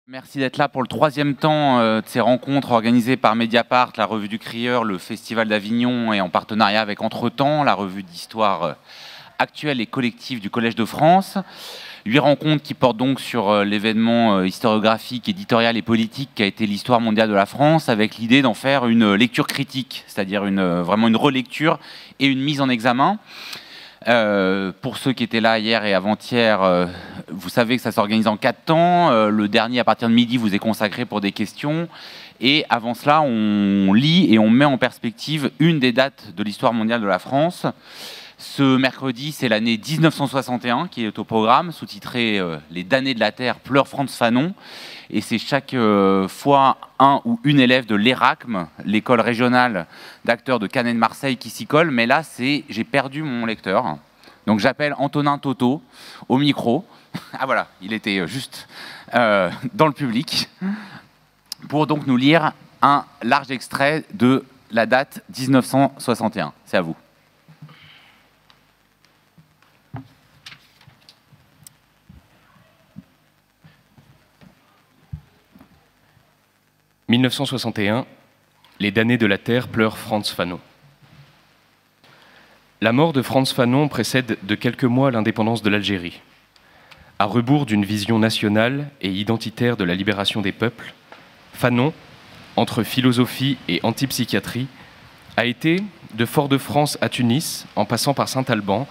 Merci d'être là pour le troisième temps de ces rencontres organisées par Mediapart, la Revue du Crieur, le Festival d'Avignon et en partenariat avec Entretemps, la revue d'histoire actuelle et collective du Collège de France. 8 rencontres qui portent donc sur l'événement historiographique, éditorial et politique qu'a été l'histoire mondiale de la France, avec l'idée d'en faire une lecture critique, c'est-à-dire vraiment une relecture et une mise en examen. Pour ceux qui étaient là hier et avant-hier, vous savez que ça s'organise en 4 temps. Le dernier, à partir de midi, vous est consacré pour des questions. Et avant cela, on lit et on met en perspective une des dates de l'histoire mondiale de la France. Ce mercredi, c'est l'année 1961 qui est au programme, sous-titré « Les damnés de la Terre pleurent Frantz Fanon ». Et c'est chaque fois un ou une élève de l'ERACM, l'école régionale d'acteurs de Cannes et de Marseille, qui s'y colle. Mais là, j'ai perdu mon lecteur. Donc j'appelle Antonin Toto au micro. Ah voilà, il était juste dans le public. Pour donc nous lire un large extrait de la date 1961. C'est à vous. « 1961, les damnés de la Terre pleurent Frantz Fanon. La mort de Frantz Fanon précède de quelques mois l'indépendance de l'Algérie. À rebours d'une vision nationale et identitaire de la libération des peuples, Fanon, entre philosophie et antipsychiatrie, a été, de Fort-de-France à Tunis, en passant par Saint-Alban,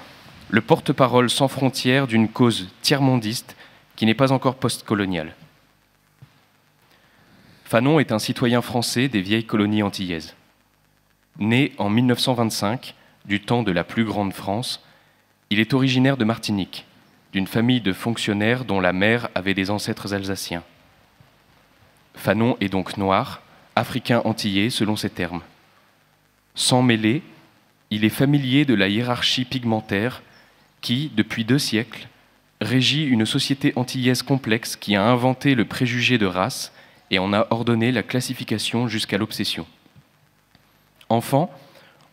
le porte-parole sans frontières d'une cause tiers-mondiste qui n'est pas encore post-coloniale. Fanon est un citoyen français des vieilles colonies antillaises. Né en 1925, du temps de la plus grande France, il est originaire de Martinique, d'une famille de fonctionnaires dont la mère avait des ancêtres alsaciens. Fanon est donc noir, africain antillais selon ses termes. Sans mêler, il est familier de la hiérarchie pigmentaire qui, depuis 2 siècles, régit une société antillaise complexe qui a inventé le préjugé de race et en a ordonné la classification jusqu'à l'obsession. Enfant,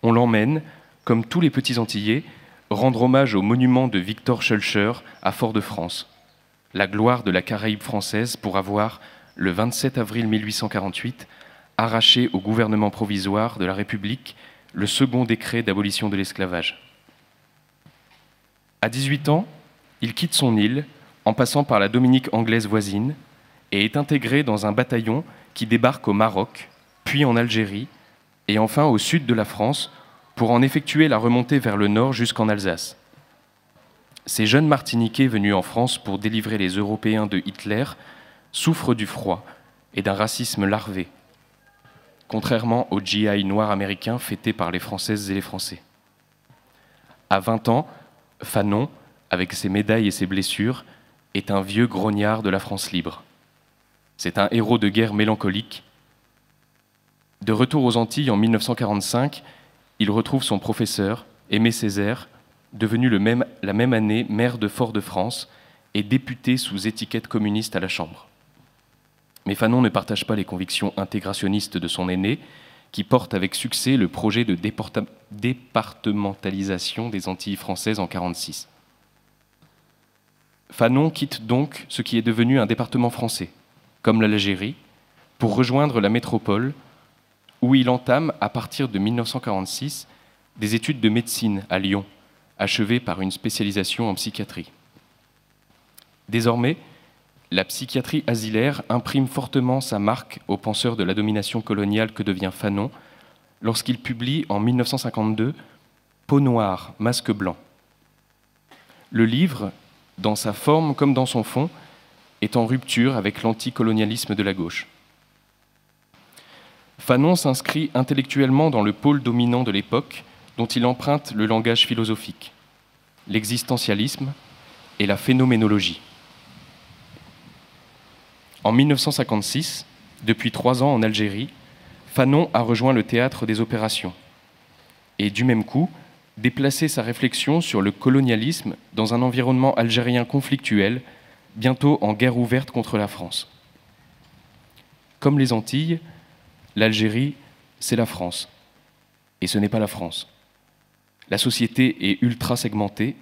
on l'emmène, comme tous les petits Antillais, rendre hommage au monument de Victor Schœlcher à Fort-de-France, la gloire de la Caraïbe française pour avoir, le 27 avril 1848, arraché au gouvernement provisoire de la République le second décret d'abolition de l'esclavage. À 18 ans, il quitte son île, en passant par la Dominique anglaise voisine, et est intégré dans un bataillon qui débarque au Maroc, puis en Algérie, et enfin au sud de la France, pour en effectuer la remontée vers le nord jusqu'en Alsace. Ces jeunes Martiniquais venus en France pour délivrer les Européens de Hitler souffrent du froid et d'un racisme larvé, contrairement aux GI noirs américains fêtés par les Françaises et les Français. À 20 ans, Fanon, avec ses médailles et ses blessures, est un vieux grognard de la France libre. C'est un héros de guerre mélancolique. De retour aux Antilles en 1945, il retrouve son professeur, Aimé Césaire, devenu la même année maire de Fort-de-France et député sous étiquette communiste à la Chambre. Mais Fanon ne partage pas les convictions intégrationnistes de son aîné, qui porte avec succès le projet de départementalisation des Antilles françaises en 1946. Fanon quitte donc ce qui est devenu un département français, comme l'Algérie, pour rejoindre la métropole, où il entame, à partir de 1946, des études de médecine à Lyon, achevées par une spécialisation en psychiatrie. Désormais, la psychiatrie asilaire imprime fortement sa marque aux penseurs de la domination coloniale que devient Fanon, lorsqu'il publie en 1952 « Peau noire, masque blanc ». Le livre, dans sa forme comme dans son fond, est en rupture avec l'anticolonialisme de la gauche. Fanon s'inscrit intellectuellement dans le pôle dominant de l'époque dont il emprunte le langage philosophique, l'existentialisme et la phénoménologie. En 1956, depuis 3 ans en Algérie, Fanon a rejoint le théâtre des opérations et, du même coup, déplacé sa réflexion sur le colonialisme dans un environnement algérien conflictuel, bientôt en guerre ouverte contre la France. Comme les Antilles, l'Algérie, c'est la France. Et ce n'est pas la France. La société est ultra segmentée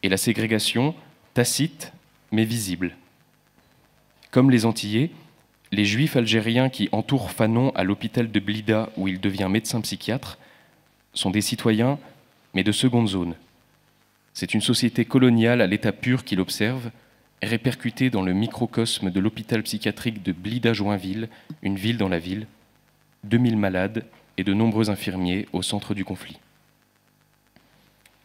et la ségrégation, tacite mais visible. Comme les Antillais, Les Juifs algériens qui entourent Fanon à l'hôpital de Blida, où il devient médecin psychiatre, sont des citoyens, mais de seconde zone. C'est une société coloniale à l'état pur qu'il observe, répercutée dans le microcosme de l'hôpital psychiatrique de Blida-Joinville, une ville dans la ville, 2000 malades et de nombreux infirmiers au centre du conflit.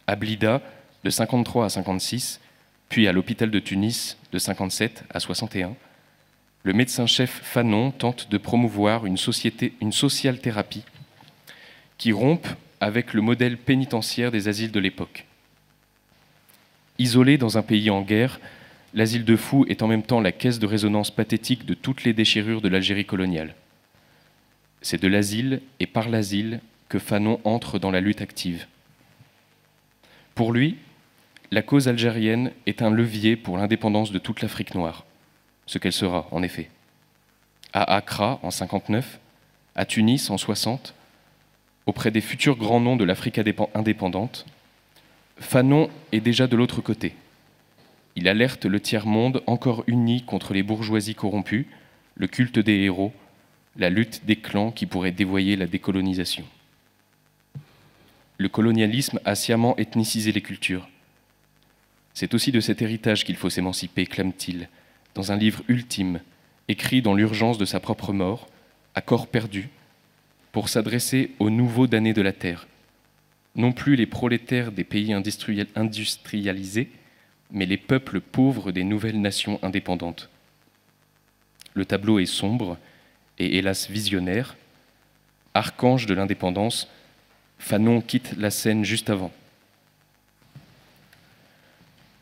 À Blida, de 53 à 56, puis à l'hôpital de Tunis, de 57 à 61, le médecin-chef Fanon tente de promouvoir une social thérapie qui rompe avec le modèle pénitentiaire des asiles de l'époque. Isolé dans un pays en guerre, l'asile de fous est en même temps la caisse de résonance pathétique de toutes les déchirures de l'Algérie coloniale. C'est de l'asile et par l'asile que Fanon entre dans la lutte active. Pour lui, la cause algérienne est un levier pour l'indépendance de toute l'Afrique noire, ce qu'elle sera en effet. À Accra en 59, à Tunis en 60, auprès des futurs grands noms de l'Afrique indépendante, Fanon est déjà de l'autre côté. Il alerte le tiers-monde encore uni contre les bourgeoisies corrompues, le culte des héros, la lutte des clans qui pourrait dévoyer la décolonisation. Le colonialisme a sciemment ethnicisé les cultures. C'est aussi de cet héritage qu'il faut s'émanciper, clame-t-il, dans un livre ultime, écrit dans l'urgence de sa propre mort, à corps perdu, pour s'adresser aux nouveaux damnés de la terre, non plus les prolétaires des pays industrialisés, mais les peuples pauvres des nouvelles nations indépendantes. Le tableau est sombre et hélas visionnaire. Archange de l'indépendance, Fanon quitte la scène juste avant.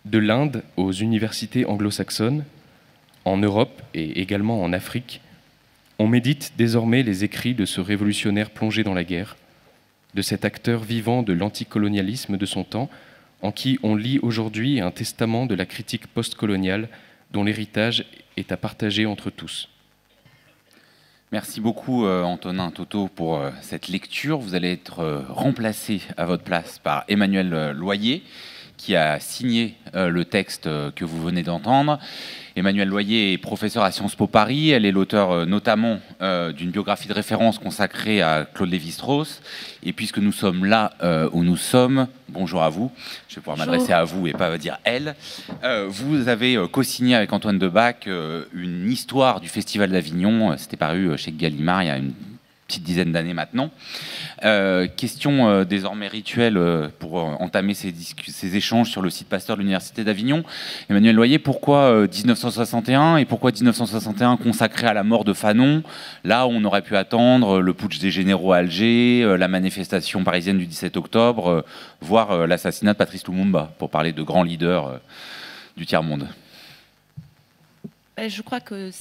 De l'Inde aux universités anglo-saxonnes, en Europe et également en Afrique, on médite désormais les écrits de ce révolutionnaire plongé dans la guerre, de cet acteur vivant de l'anticolonialisme de son temps, en qui on lit aujourd'hui un testament de la critique postcoloniale dont l'héritage est à partager entre tous. Merci beaucoup Antonin Toto pour cette lecture. Vous allez être remplacé à votre place par Emmanuelle Loyer, qui a signé le texte que vous venez d'entendre. Emmanuelle Loyer est professeure à Sciences Po Paris. Elle est l'auteur notamment d'une biographie de référence consacrée à Claude Lévi-Strauss. Et puisque nous sommes là où nous sommes, bonjour à vous. Je vais pouvoir m'adresser à vous et pas dire elle. Vous avez co-signé avec Antoine Debac une histoire du Festival d'Avignon. C'était paru chez Gallimard il y a une petite dizaine d'années maintenant. Question désormais rituelle pour entamer ces échanges sur le site Pasteur de l'Université d'Avignon. Emmanuelle Loyer, pourquoi 1961 et pourquoi 1961 consacré à la mort de Fanon, là où on aurait pu attendre le putsch des généraux à Alger, la manifestation parisienne du 17 octobre, voire l'assassinat de Patrice Lumumba, pour parler de grands leaders du tiers-monde? Je crois que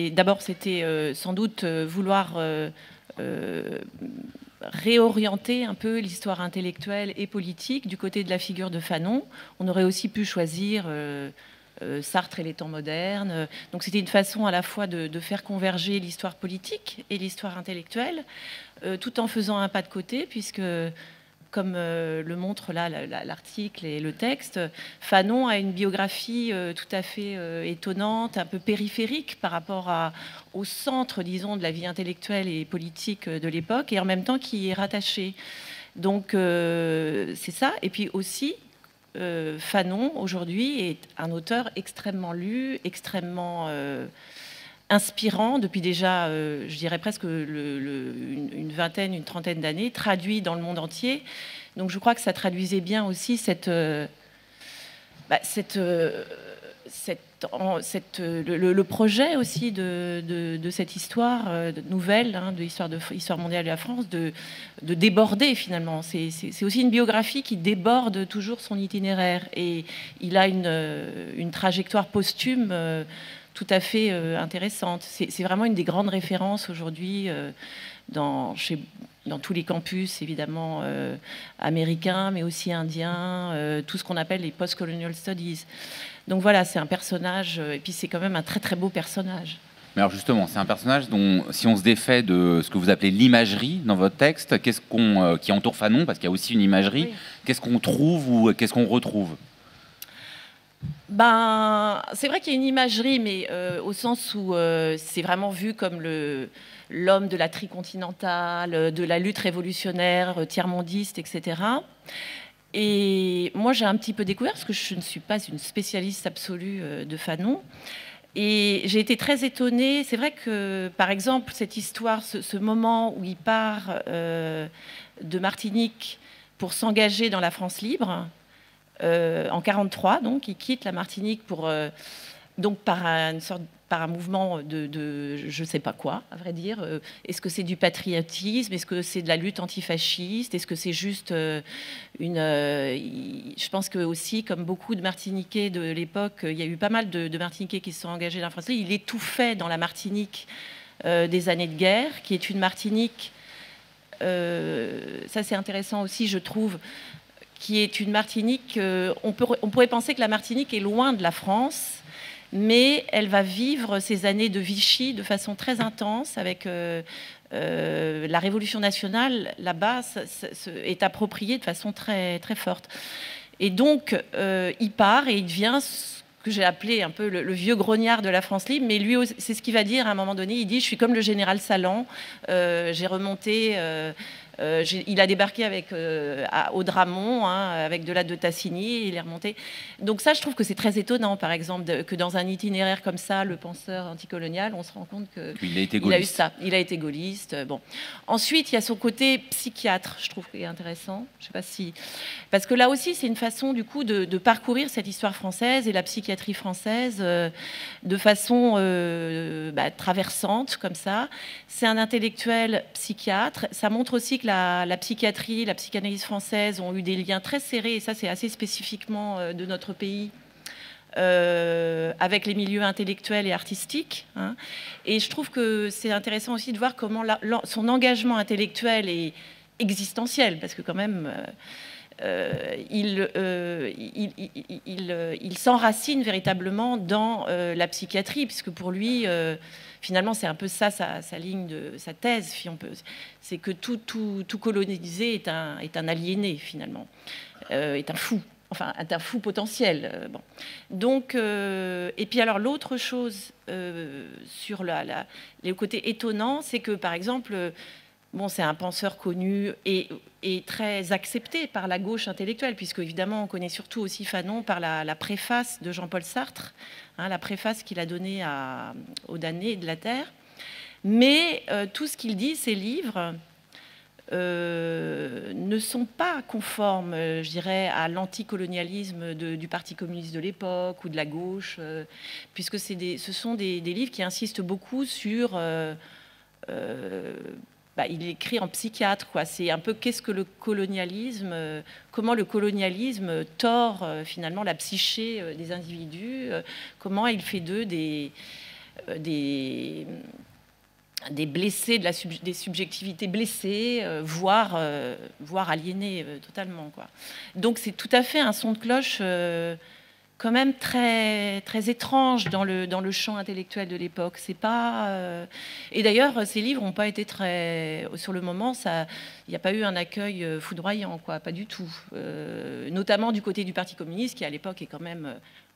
d'abord c'était sans doute vouloir réorienter un peu l'histoire intellectuelle et politique du côté de la figure de Fanon. On aurait aussi pu choisir Sartre et les temps modernes. Donc c'était une façon à la fois de faire converger l'histoire politique et l'histoire intellectuelle, tout en faisant un pas de côté, puisque, comme le montre là l'article et le texte, Fanon a une biographie tout à fait étonnante, un peu périphérique par rapport au centre, disons, de la vie intellectuelle et politique de l'époque, et en même temps qui est rattaché. Donc c'est ça. Et puis aussi, Fanon, aujourd'hui, est un auteur extrêmement lu, extrêmement inspirant depuis déjà, je dirais presque une vingtaine, une trentaine d'années, traduit dans le monde entier. Donc je crois que ça traduisait bien aussi le projet aussi de cette histoire nouvelle, de l'histoire mondiale de la France, de déborder finalement. C'est aussi une biographie qui déborde toujours son itinéraire. Et il a une trajectoire posthume tout à fait intéressante. C'est vraiment une des grandes références aujourd'hui dans tous les campus, évidemment, américains, mais aussi indiens, tout ce qu'on appelle les post-colonial studies. Donc voilà, c'est un personnage, et puis c'est quand même un très très beau personnage. Mais alors justement, c'est un personnage dont, si on se défait de ce que vous appelez l'imagerie dans votre texte, qui entoure Fanon, parce qu'il y a aussi une imagerie, oui. Qu'est-ce qu'on trouve ou qu'est-ce qu'on retrouve ? Ben, c'est vrai qu'il y a une imagerie, mais au sens où c'est vraiment vu comme l'homme de la tricontinentale, de la lutte révolutionnaire, tiers-mondiste, etc. Et moi, j'ai un petit peu découvert, parce que je ne suis pas une spécialiste absolue de Fanon. Et j'ai été très étonnée. C'est vrai que, par exemple, cette histoire, ce moment où il part de Martinique pour s'engager dans la France libre, en 43, donc, il quitte la Martinique pour, donc par un mouvement de je ne sais pas quoi, à vrai dire. Est-ce que c'est du patriotisme? Est-ce que c'est de la lutte antifasciste? Est-ce que c'est juste je pense que aussi, comme beaucoup de Martiniquais de l'époque, il y a eu pas mal de Martiniquais qui se sont engagés dans la France libre. Il étouffait dans la Martinique des années de guerre, qui est une Martinique, ça c'est intéressant aussi, je trouve, qui est une Martinique, on pourrait penser que la Martinique est loin de la France, mais elle va vivre ces années de Vichy de façon très intense, avec la Révolution nationale, là-bas, est appropriée de façon très, très forte. Et donc, il part et il devient ce que j'ai appelé un peu le vieux grognard de la France libre, mais lui, c'est ce qu'il va dire à un moment donné. Il dit « Je suis comme le général Salan, j'ai remonté... il a débarqué avec, au Dramont, hein, avec de la de Tassigny, il est remonté. Donc ça, je trouve que c'est très étonnant, par exemple, que dans un itinéraire comme ça, le penseur anticolonial, on se rend compte qu'il a été gaulliste. Il a eu ça, il a été gaulliste. Bon. Ensuite, il y a son côté psychiatre, je trouve, qui est intéressant. Je sais pas si... Parce que là aussi, c'est une façon, du coup, de parcourir cette histoire française et la psychiatrie française de façon traversante, comme ça. C'est un intellectuel psychiatre. Ça montre aussi que la psychiatrie, la psychanalyse française ont eu des liens très serrés, et ça c'est assez spécifiquement de notre pays, avec les milieux intellectuels et artistiques. Hein. Et je trouve que c'est intéressant aussi de voir comment son engagement intellectuel est existentiel, parce que quand même... il s'enracine véritablement dans la psychiatrie, puisque pour lui... finalement, c'est un peu ça sa ligne de sa thèse. C'est que tout colonisé est un aliéné, finalement, est un fou, enfin, est un fou potentiel. Bon. Donc, et puis alors, l'autre chose sur le côté étonnant, c'est que, par exemple, bon, c'est un penseur connu et très accepté par la gauche intellectuelle, puisque évidemment on connaît surtout aussi Fanon par la préface de Jean-Paul Sartre, hein, la préface qu'il a donnée aux damnés de la Terre. Mais tout ce qu'il dit, ces livres, ne sont pas conformes, je dirais, à l'anticolonialisme du Parti communiste de l'époque ou de la gauche, puisque ce sont des livres qui insistent beaucoup sur... il écrit en psychiatre, quoi. C'est un peu qu'est-ce que le colonialisme, comment le colonialisme tord finalement la psyché des individus, comment il fait d'eux des blessés, des subjectivités blessées, voire aliénées totalement, quoi. Donc c'est tout à fait un son de cloche quand même très, très étrange dans le champ intellectuel de l'époque. C'est pas... Et d'ailleurs, ces livres n'ont pas été très... Sur le moment, il n'y a pas eu un accueil foudroyant, quoi, pas du tout. Notamment du côté du Parti communiste, qui à l'époque est quand même,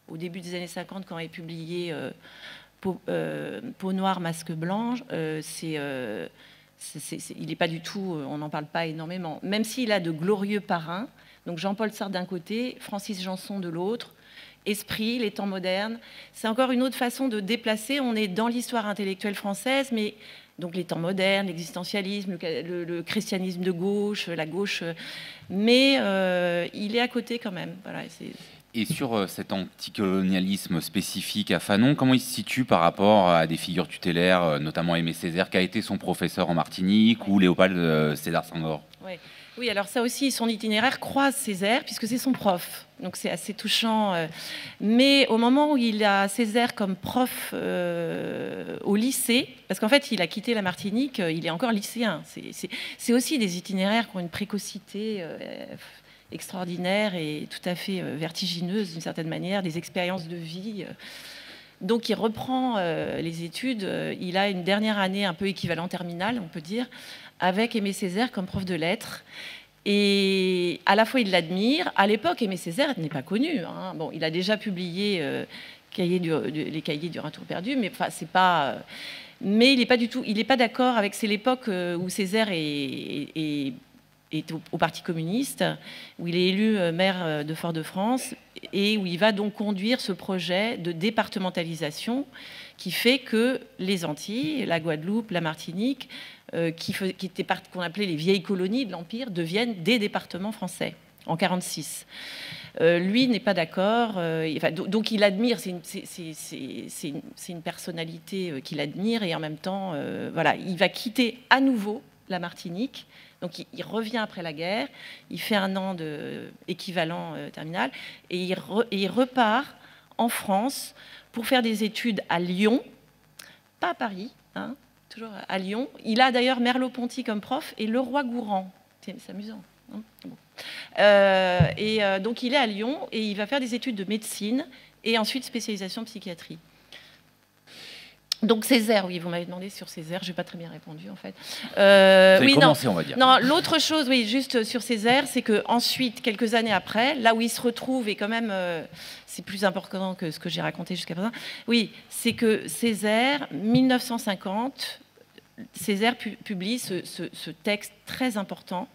au début des années 50, quand il est publié Peau noire, masque blanc, il n'est pas du tout... on n'en parle pas énormément. Même s'il a de glorieux parrains, donc Jean-Paul Sartre d'un côté, Francis Janson de l'autre, Esprit, les temps modernes. C'est encore une autre façon de déplacer. On est dans l'histoire intellectuelle française, mais donc les temps modernes, l'existentialisme, le christianisme de gauche, la gauche, mais il est à côté quand même. Voilà, et sur cet anticolonialisme spécifique à Fanon, comment il se situe par rapport à des figures tutélaires, notamment Aimé Césaire, qui a été son professeur en Martinique, ou Léopold Sédar Senghor? Oui, alors ça aussi, son itinéraire croise Césaire, puisque c'est son prof. Donc c'est assez touchant. Mais au moment où il a Césaire comme prof au lycée, parce qu'en fait, il a quitté la Martinique, il est encore lycéen. C'est aussi des itinéraires qui ont une précocité extraordinaire et tout à fait vertigineuse, d'une certaine manière, des expériences de vie. Donc il reprend les études. Il a une dernière année un peu équivalent terminale, on peut dire, avec Aimé Césaire comme prof de lettres. Et à la fois, il l'admire. À l'époque, Aimé Césaire n'est pas connu. Hein. Bon, il a déjà publié les cahiers du Retour perdu, mais enfin, c'est pas. Mais il n'est pas du tout. Il n'est pas d'accord avec. C'est l'époque où Césaire est au Parti communiste, où il est élu maire de Fort-de-France et où il va donc conduire ce projet de départementalisation qui fait que les Antilles, la Guadeloupe, la Martinique, qu'on appelait les vieilles colonies de l'Empire, deviennent des départements français en 1946. Lui n'est pas d'accord, donc il admire, c'est une personnalité qu'il admire, et en même temps, voilà, il va quitter à nouveau la Martinique. Donc il revient après la guerre, il fait un an d'équivalent terminal, et il repart en France pour faire des études à Lyon, pas à Paris, hein, toujours à Lyon. Il a d'ailleurs Merleau-Ponty comme prof et Leroy-Gourand. C'est amusant. Hein, bon. Donc il est à Lyon et il va faire des études de médecine et ensuite spécialisation en psychiatrie. Donc Césaire, oui, vous m'avez demandé sur Césaire, je n'ai pas très bien répondu en fait. Vous avez commencé, on va dire. Non, l'autre chose, oui, juste sur Césaire, c'est que ensuite, quelques années après, là où il se retrouve, et quand même, c'est plus important que ce que j'ai raconté jusqu'à présent. Oui, c'est que Césaire, 1950, Césaire publie ce texte très important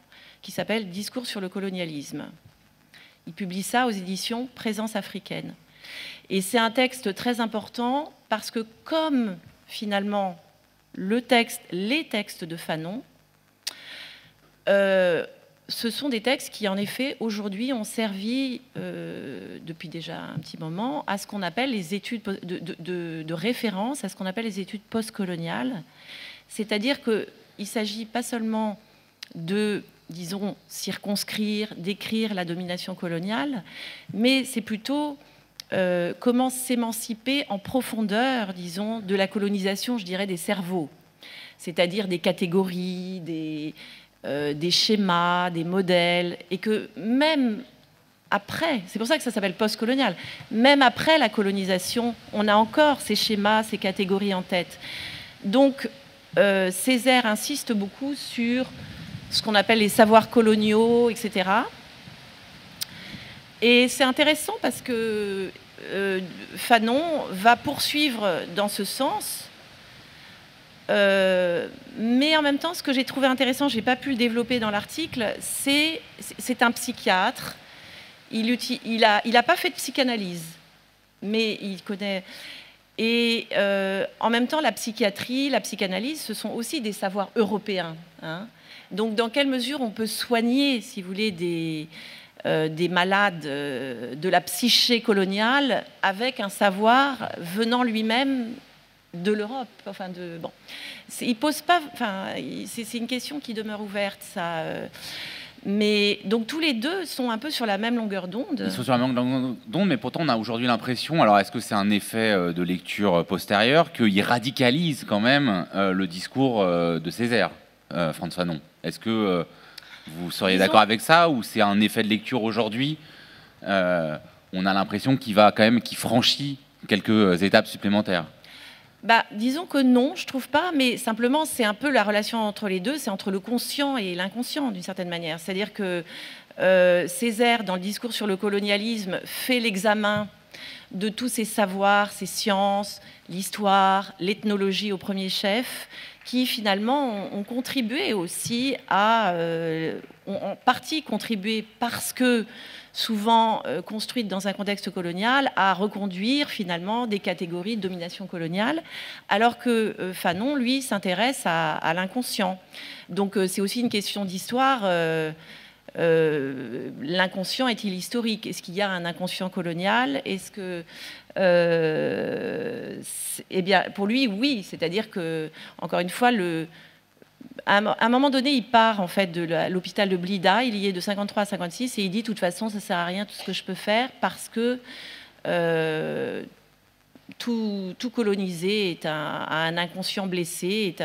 qui s'appelle Discours sur le colonialisme. Il publie ça aux éditions Présence africaine. Et c'est un texte très important parce que comme finalement les textes de Fanon, ce sont des textes qui en effet aujourd'hui ont servi depuis déjà un petit moment à ce qu'on appelle les études de référence, à ce qu'on appelle les études postcoloniales. C'est-à-dire qu'il ne s'agit pas seulement de, disons, circonscrire, décrire la domination coloniale, mais c'est plutôt comment s'émanciper en profondeur, disons, de la colonisation, je dirais, des cerveaux. C'est-à-dire des catégories, des schémas, des modèles, et que même après, c'est pour ça que ça s'appelle postcolonial, même après la colonisation, on a encore ces schémas, ces catégories en tête. Donc, Césaire insiste beaucoup sur ce qu'on appelle les savoirs coloniaux, etc. Et c'est intéressant parce que Fanon va poursuivre dans ce sens. Mais en même temps, ce que j'ai trouvé intéressant, je n'ai pas pu le développer dans l'article, c'est un psychiatre. Il a pas fait de psychanalyse, mais il connaît... Et en même temps, la psychiatrie, la psychanalyse, ce sont aussi des savoirs européens. Hein. Donc, dans quelle mesure on peut soigner, si vous voulez, des malades de la psyché coloniale avec un savoir venant lui-même de l'Europe. Enfin, bon. Il pose pas... Enfin, c'est une question qui demeure ouverte, ça... Mais donc tous les deux sont un peu sur la même longueur d'onde. Ils sont sur la même longueur d'onde, mais pourtant on a aujourd'hui l'impression, alors est-ce que c'est un effet de lecture postérieure, qu'il radicalise quand même le discours de Césaire, Frantz Fanon? Est-ce que vous seriez d'accord avec ça, ou c'est un effet de lecture aujourd'hui? On a l'impression qu'il franchit quelques étapes supplémentaires. Bah, disons que non, je trouve pas, mais simplement c'est un peu la relation entre les deux, c'est entre le conscient et l'inconscient d'une certaine manière. C'est-à-dire que Césaire, dans le discours sur le colonialisme, fait l'examen de tous ces savoirs, ces sciences, l'histoire, l'ethnologie au premier chef, qui finalement ont contribué aussi ont en partie contribué parce que souvent construites dans un contexte colonial, à reconduire finalement des catégories de domination coloniale, alors que Fanon, lui, s'intéresse à l'inconscient. Donc c'est aussi une question d'histoire. L'inconscient est-il historique? Est-ce qu'il y a un inconscient colonial? Est-ce que... eh bien, pour lui, oui. C'est-à-dire que, encore une fois, à un moment donné, il part en fait de l'hôpital de Blida, il y est de 53 à 56, et il dit, de toute façon, ça ne sert à rien tout ce que je peux faire, parce que tout colonisé a un inconscient blessé,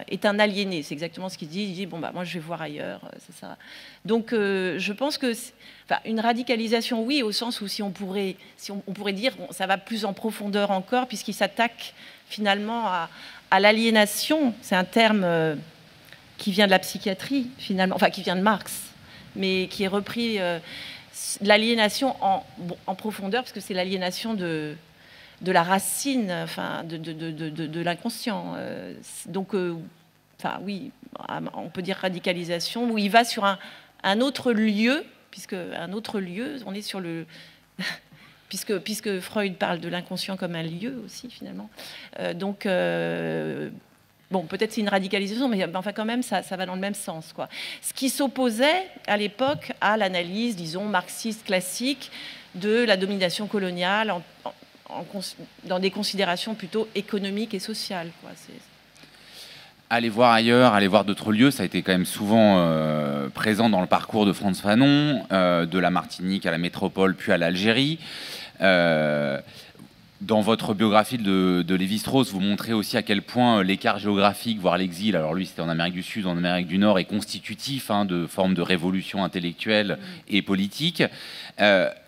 est un aliéné. C'est exactement ce qu'il dit. Il dit, bon, bah, moi, je vais voir ailleurs. C'est ça. Donc, je pense que... une radicalisation, oui, au sens où on pourrait dire, bon, ça va plus en profondeur encore, puisqu'il s'attaque finalement à l'aliénation. C'est un terme... qui vient de la psychiatrie, finalement, enfin qui vient de Marx, mais qui est repris l'aliénation en profondeur, parce que c'est l'aliénation de la racine, enfin, de l'inconscient. Donc, enfin, oui, on peut dire radicalisation, où il va sur un autre lieu, puisque un autre lieu, on est sur le... puisque Freud parle de l'inconscient comme un lieu aussi, finalement. Donc, bon, peut-être c'est une radicalisation, mais enfin, quand même, ça va dans le même sens, quoi. Ce qui s'opposait à l'époque à l'analyse, disons, marxiste classique de la domination coloniale dans des considérations plutôt économiques et sociales, quoi. Aller voir ailleurs, aller voir d'autres lieux, ça a été quand même souvent présent dans le parcours de Frantz Fanon, de la Martinique à la métropole, puis à l'Algérie. Dans votre biographie de Lévi-Strauss, vous montrez aussi à quel point l'écart géographique, voire l'exil, alors lui c'était en Amérique du Sud, en Amérique du Nord, est constitutif de formes de révolution intellectuelle et politique.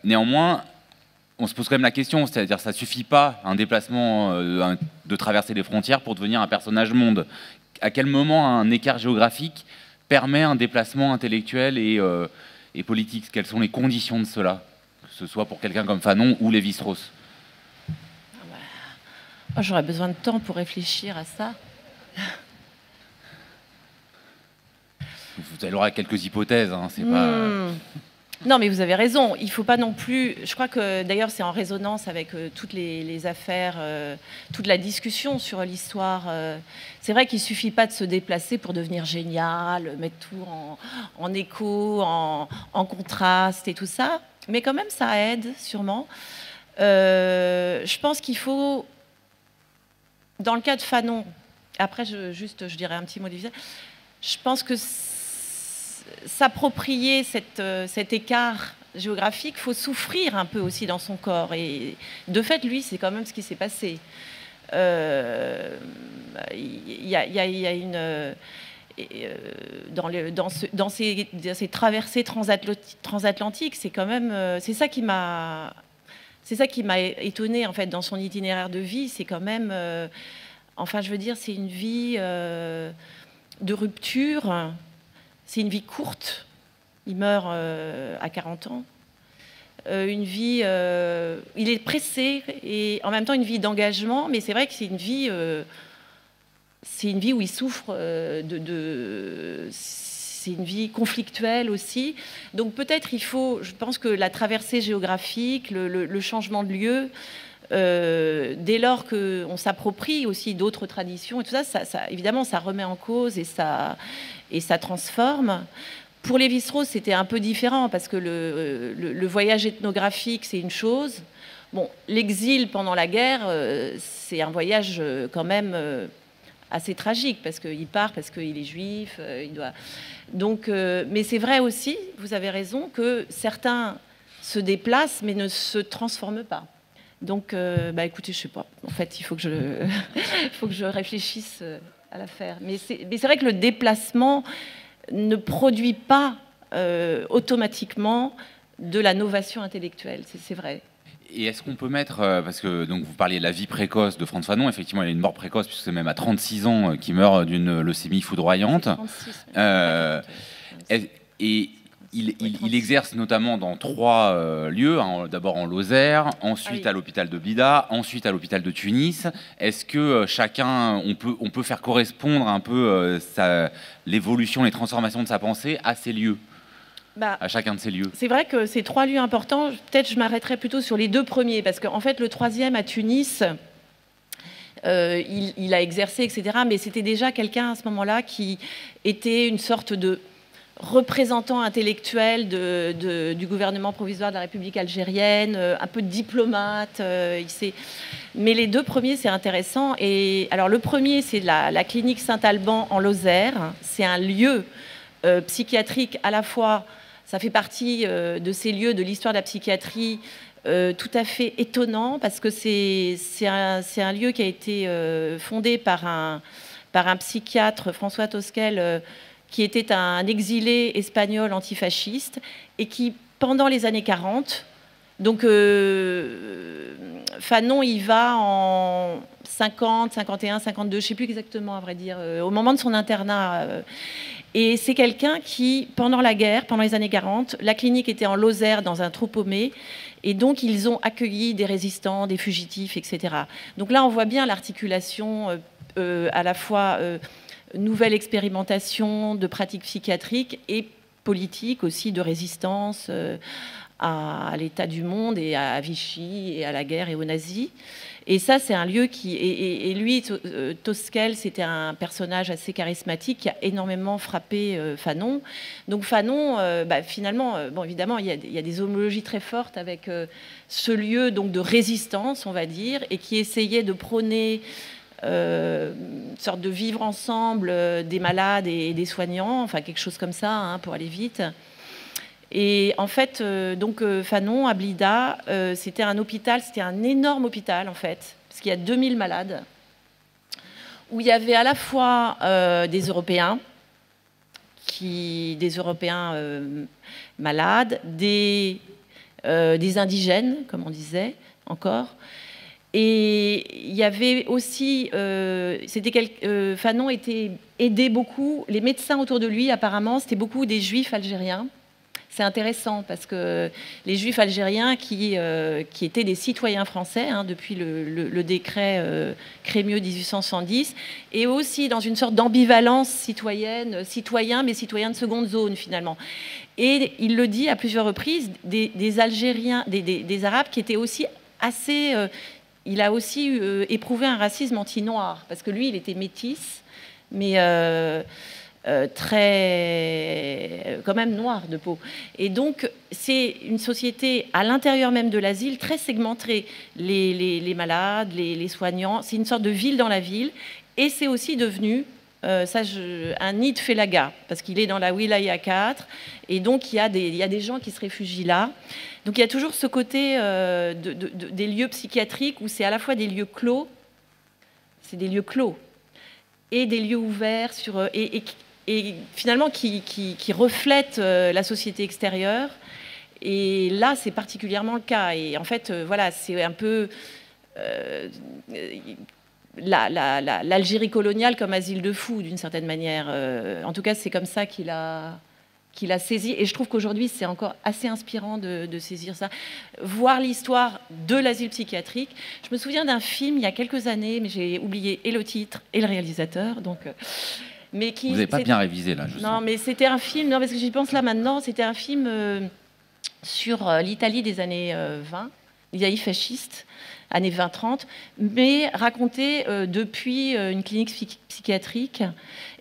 Néanmoins, on se pose quand même la question, c'est-à-dire ça ne suffit pas un déplacement de traverser les frontières pour devenir un personnage monde. À quel moment un écart géographique permet un déplacement intellectuel et politique? Quelles sont les conditions de cela, que ce soit pour quelqu'un comme Fanon ou Lévi-Strauss? Oh, j'aurais besoin de temps pour réfléchir à ça. Vous allez quelques hypothèses, c'est pas... Non, mais vous avez raison. Il ne faut pas non plus... Je crois que, d'ailleurs, c'est en résonance avec toutes les affaires, toute la discussion sur l'histoire. C'est vrai qu'il ne suffit pas de se déplacer pour devenir génial, mettre tout en écho, en contraste et tout ça. Mais quand même, ça aide, sûrement. Je pense qu'il faut... Dans le cas de Fanon, après, je dirais un petit mot d'Évisa, je pense que s'approprier cet écart géographique, il faut souffrir un peu aussi dans son corps. Et de fait, lui, c'est quand même ce qui s'est passé. Il y a une... dans ces traversées transatlantiques, c'est quand même... c'est ça qui m'a étonnée, en fait, dans son itinéraire de vie. C'est quand même... enfin, je veux dire, c'est une vie de rupture. C'est une vie courte. Il meurt à 40 ans. Une vie... il est pressé et en même temps une vie d'engagement, mais c'est vrai que c'est une vie où il souffre c'est une vie conflictuelle aussi. Donc peut-être je pense que la traversée géographique, le changement de lieu, dès lors qu'on s'approprie aussi d'autres traditions et tout ça, évidemment, ça remet en cause et ça transforme. Pour Lévi-Strauss, c'était un peu différent parce que le voyage ethnographique, c'est une chose. Bon, l'exil pendant la guerre, c'est un voyage quand même assez tragique parce qu'il part, parce qu'il est juif, il doit... Donc, mais c'est vrai aussi, vous avez raison, que certains se déplacent mais ne se transforment pas. Donc, écoutez, je sais pas. En fait, il faut que je réfléchisse à l'affaire. Mais c'est vrai que le déplacement ne produit pas automatiquement de la novation intellectuelle. C'est vrai. Et est-ce qu'on peut mettre, parce que donc vous parliez de la vie précoce de Frantz Fanon, effectivement, il a une mort précoce, puisque c'est même à 36 ans qu'il meurt d'une leucémie foudroyante. 36, et il exerce notamment dans 3 lieux, d'abord en Lozère, ensuite à l'hôpital de Blida, ensuite à l'hôpital de Tunis. Est-ce que chacun, on peut faire correspondre un peu l'évolution, les transformations de sa pensée à ces lieux, à chacun de ces lieux? C'est vrai que ces 3 lieux importants, peut-être je m'arrêterai plutôt sur les 2 premiers, parce qu'en fait le 3e à Tunis, il a exercé, etc. Mais c'était déjà quelqu'un à ce moment-là qui était une sorte de représentant intellectuel du gouvernement provisoire de la République algérienne, un peu de diplomate. Mais les 2 premiers, c'est intéressant. Et alors le premier, c'est la clinique Saint-Alban en Lozère. C'est un lieu psychiatrique à la fois... Ça fait partie de ces lieux de l'histoire de la psychiatrie tout à fait étonnant, parce que c'est un lieu qui a été fondé par un psychiatre, François Tosquel, qui était un exilé espagnol antifasciste et qui, pendant les années 40, donc Fanon y va 50, 51, 52, je ne sais plus exactement, à vrai dire, au moment de son internat. Et c'est quelqu'un qui, pendant la guerre, pendant les années 40, la clinique était en Lozère, dans un trou paumé, et donc ils ont accueilli des résistants, des fugitifs, etc. Donc là, on voit bien l'articulation à la fois nouvelle expérimentation de pratiques psychiatriques et politique aussi, de résistance à l'état du monde et à Vichy et à la guerre et aux nazis. Et ça, c'est un lieu qui... Et lui, Tosquel, c'était un personnage assez charismatique qui a énormément frappé Fanon. Donc Fanon, finalement, bon, évidemment, il y a des homologies très fortes avec ce lieu donc, de résistance, on va dire, et qui essayait de prôner une sorte de vivre ensemble des malades et des soignants, enfin quelque chose comme ça, hein, pour aller vite. Et en fait, Fanon, à Blida, c'était un hôpital, c'était un énorme hôpital, en fait, parce qu'il y a 2000 malades, où il y avait à la fois des Européens, malades, des indigènes, comme on disait encore. Et il y avait aussi, Fanon aidait beaucoup, les médecins autour de lui, apparemment, c'était beaucoup des juifs algériens. C'est intéressant parce que les juifs algériens qui étaient des citoyens français hein, depuis le décret Crémieux 1870 et aussi dans une sorte d'ambivalence citoyenne, citoyens mais citoyens de seconde zone finalement. Et il le dit à plusieurs reprises, des Algériens, des Arabes qui étaient aussi assez... il a aussi éprouvé un racisme anti-noir parce que lui, il était métis, mais... très quand même noir de peau. Et donc, c'est une société à l'intérieur même de l'asile, très segmentée. Les malades, les soignants, c'est une sorte de ville dans la ville. Et c'est aussi devenu un nid de Félaga, parce qu'il est dans la Wilaya 4. Et donc, il y a des gens qui se réfugient là. Donc, il y a toujours ce côté des lieux psychiatriques où c'est à la fois des lieux clos, c'est des lieux clos, et des lieux ouverts sur... Et finalement qui reflète la société extérieure. Et là, c'est particulièrement le cas. Et en fait, voilà, c'est un peu l'Algérie coloniale comme asile de fous, d'une certaine manière. En tout cas, c'est comme ça qu'il a saisi. Et je trouve qu'aujourd'hui, c'est encore assez inspirant de saisir ça. Voir l'histoire de l'asile psychiatrique. Je me souviens d'un film, il y a quelques années, mais j'ai oublié et le titre et le réalisateur, donc... Mais vous n'avez pas bien révisé là, je Non, mais c'était un film, non, parce que j'y pense là maintenant, c'était un film sur l'Italie des années 20, l'Italie fasciste, années 20-30, mais raconté depuis une clinique psychiatrique.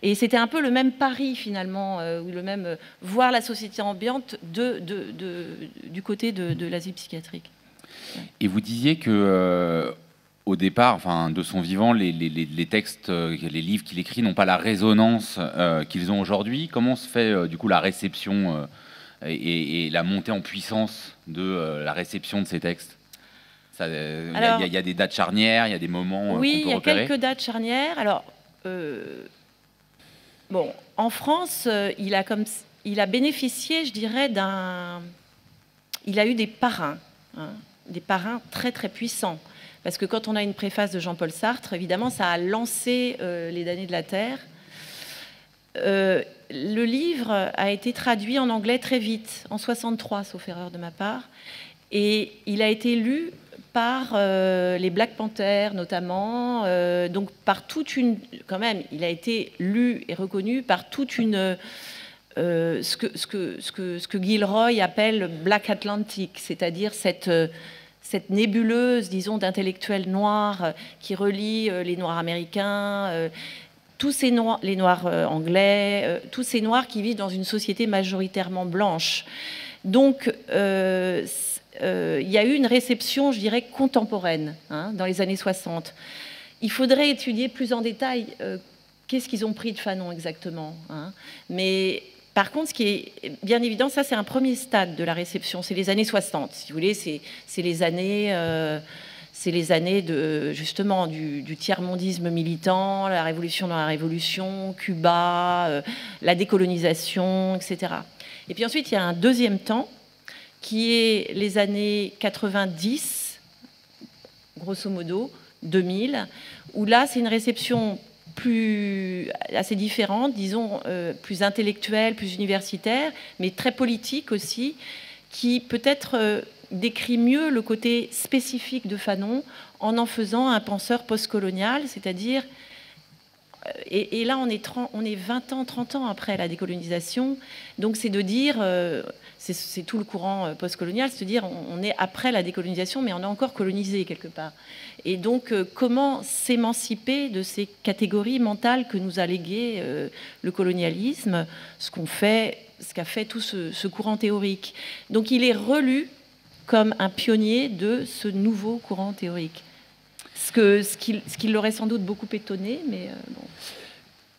Et c'était un peu le même pari finalement, ou le même voir la société ambiante du côté de l'asile psychiatrique. Et vous disiez que... au départ, enfin, de son vivant, les textes, les livres qu'il écrit n'ont pas la résonance qu'ils ont aujourd'hui. Comment se fait du coup la réception et la montée en puissance de la réception de ces textes? Il y a des dates charnières, il y a des moments oui, qu'on peut repérer. Il y a quelques dates charnières. Alors, bon, en France, il a bénéficié, je dirais, il a eu des parrains, hein, des parrains très très puissants. Parce que quand on a une préface de Jean-Paul Sartre, évidemment, ça a lancé les damnés de la Terre. Le livre a été traduit en anglais très vite, en 63, sauf erreur de ma part. Et il a été lu par les Black Panthers, notamment. Donc, par toute une... Quand même, il a été lu et reconnu par toute une... ce que Gilroy appelle Black Atlantic, c'est-à-dire cette nébuleuse, disons, d'intellectuels noirs qui relie les Noirs américains, tous ces noirs, les Noirs anglais, tous ces Noirs qui vivent dans une société majoritairement blanche. Donc, il y a eu une réception, je dirais, contemporaine hein, dans les années 60. Il faudrait étudier plus en détail qu'est-ce qu'ils ont pris de Fanon exactement. Hein. Mais... Par contre, ce qui est bien évident, ça c'est un premier stade de la réception, c'est les années 60. Si vous voulez, c'est les années justement du tiers-mondisme militant, la révolution dans la révolution, Cuba, la décolonisation, etc. Et puis ensuite, il y a un deuxième temps qui est les années 90, grosso modo, 2000, où là, c'est une réception assez différente, disons, plus intellectuelle, plus universitaire, mais très politique aussi, qui peut-être décrit mieux le côté spécifique de Fanon en faisant un penseur postcolonial, c'est-à-dire, et là on est 20 ans, 30 ans après la décolonisation, donc c'est de dire, c'est tout le courant postcolonial, c'est de dire on est après la décolonisation, mais on est encore colonisé quelque part. Et donc comment s'émanciper de ces catégories mentales que nous a léguées le colonialisme, ce qu'a fait tout ce courant théorique. Donc il est relu comme un pionnier de ce nouveau courant théorique. Ce qui l'aurait sans doute beaucoup étonné, mais bon.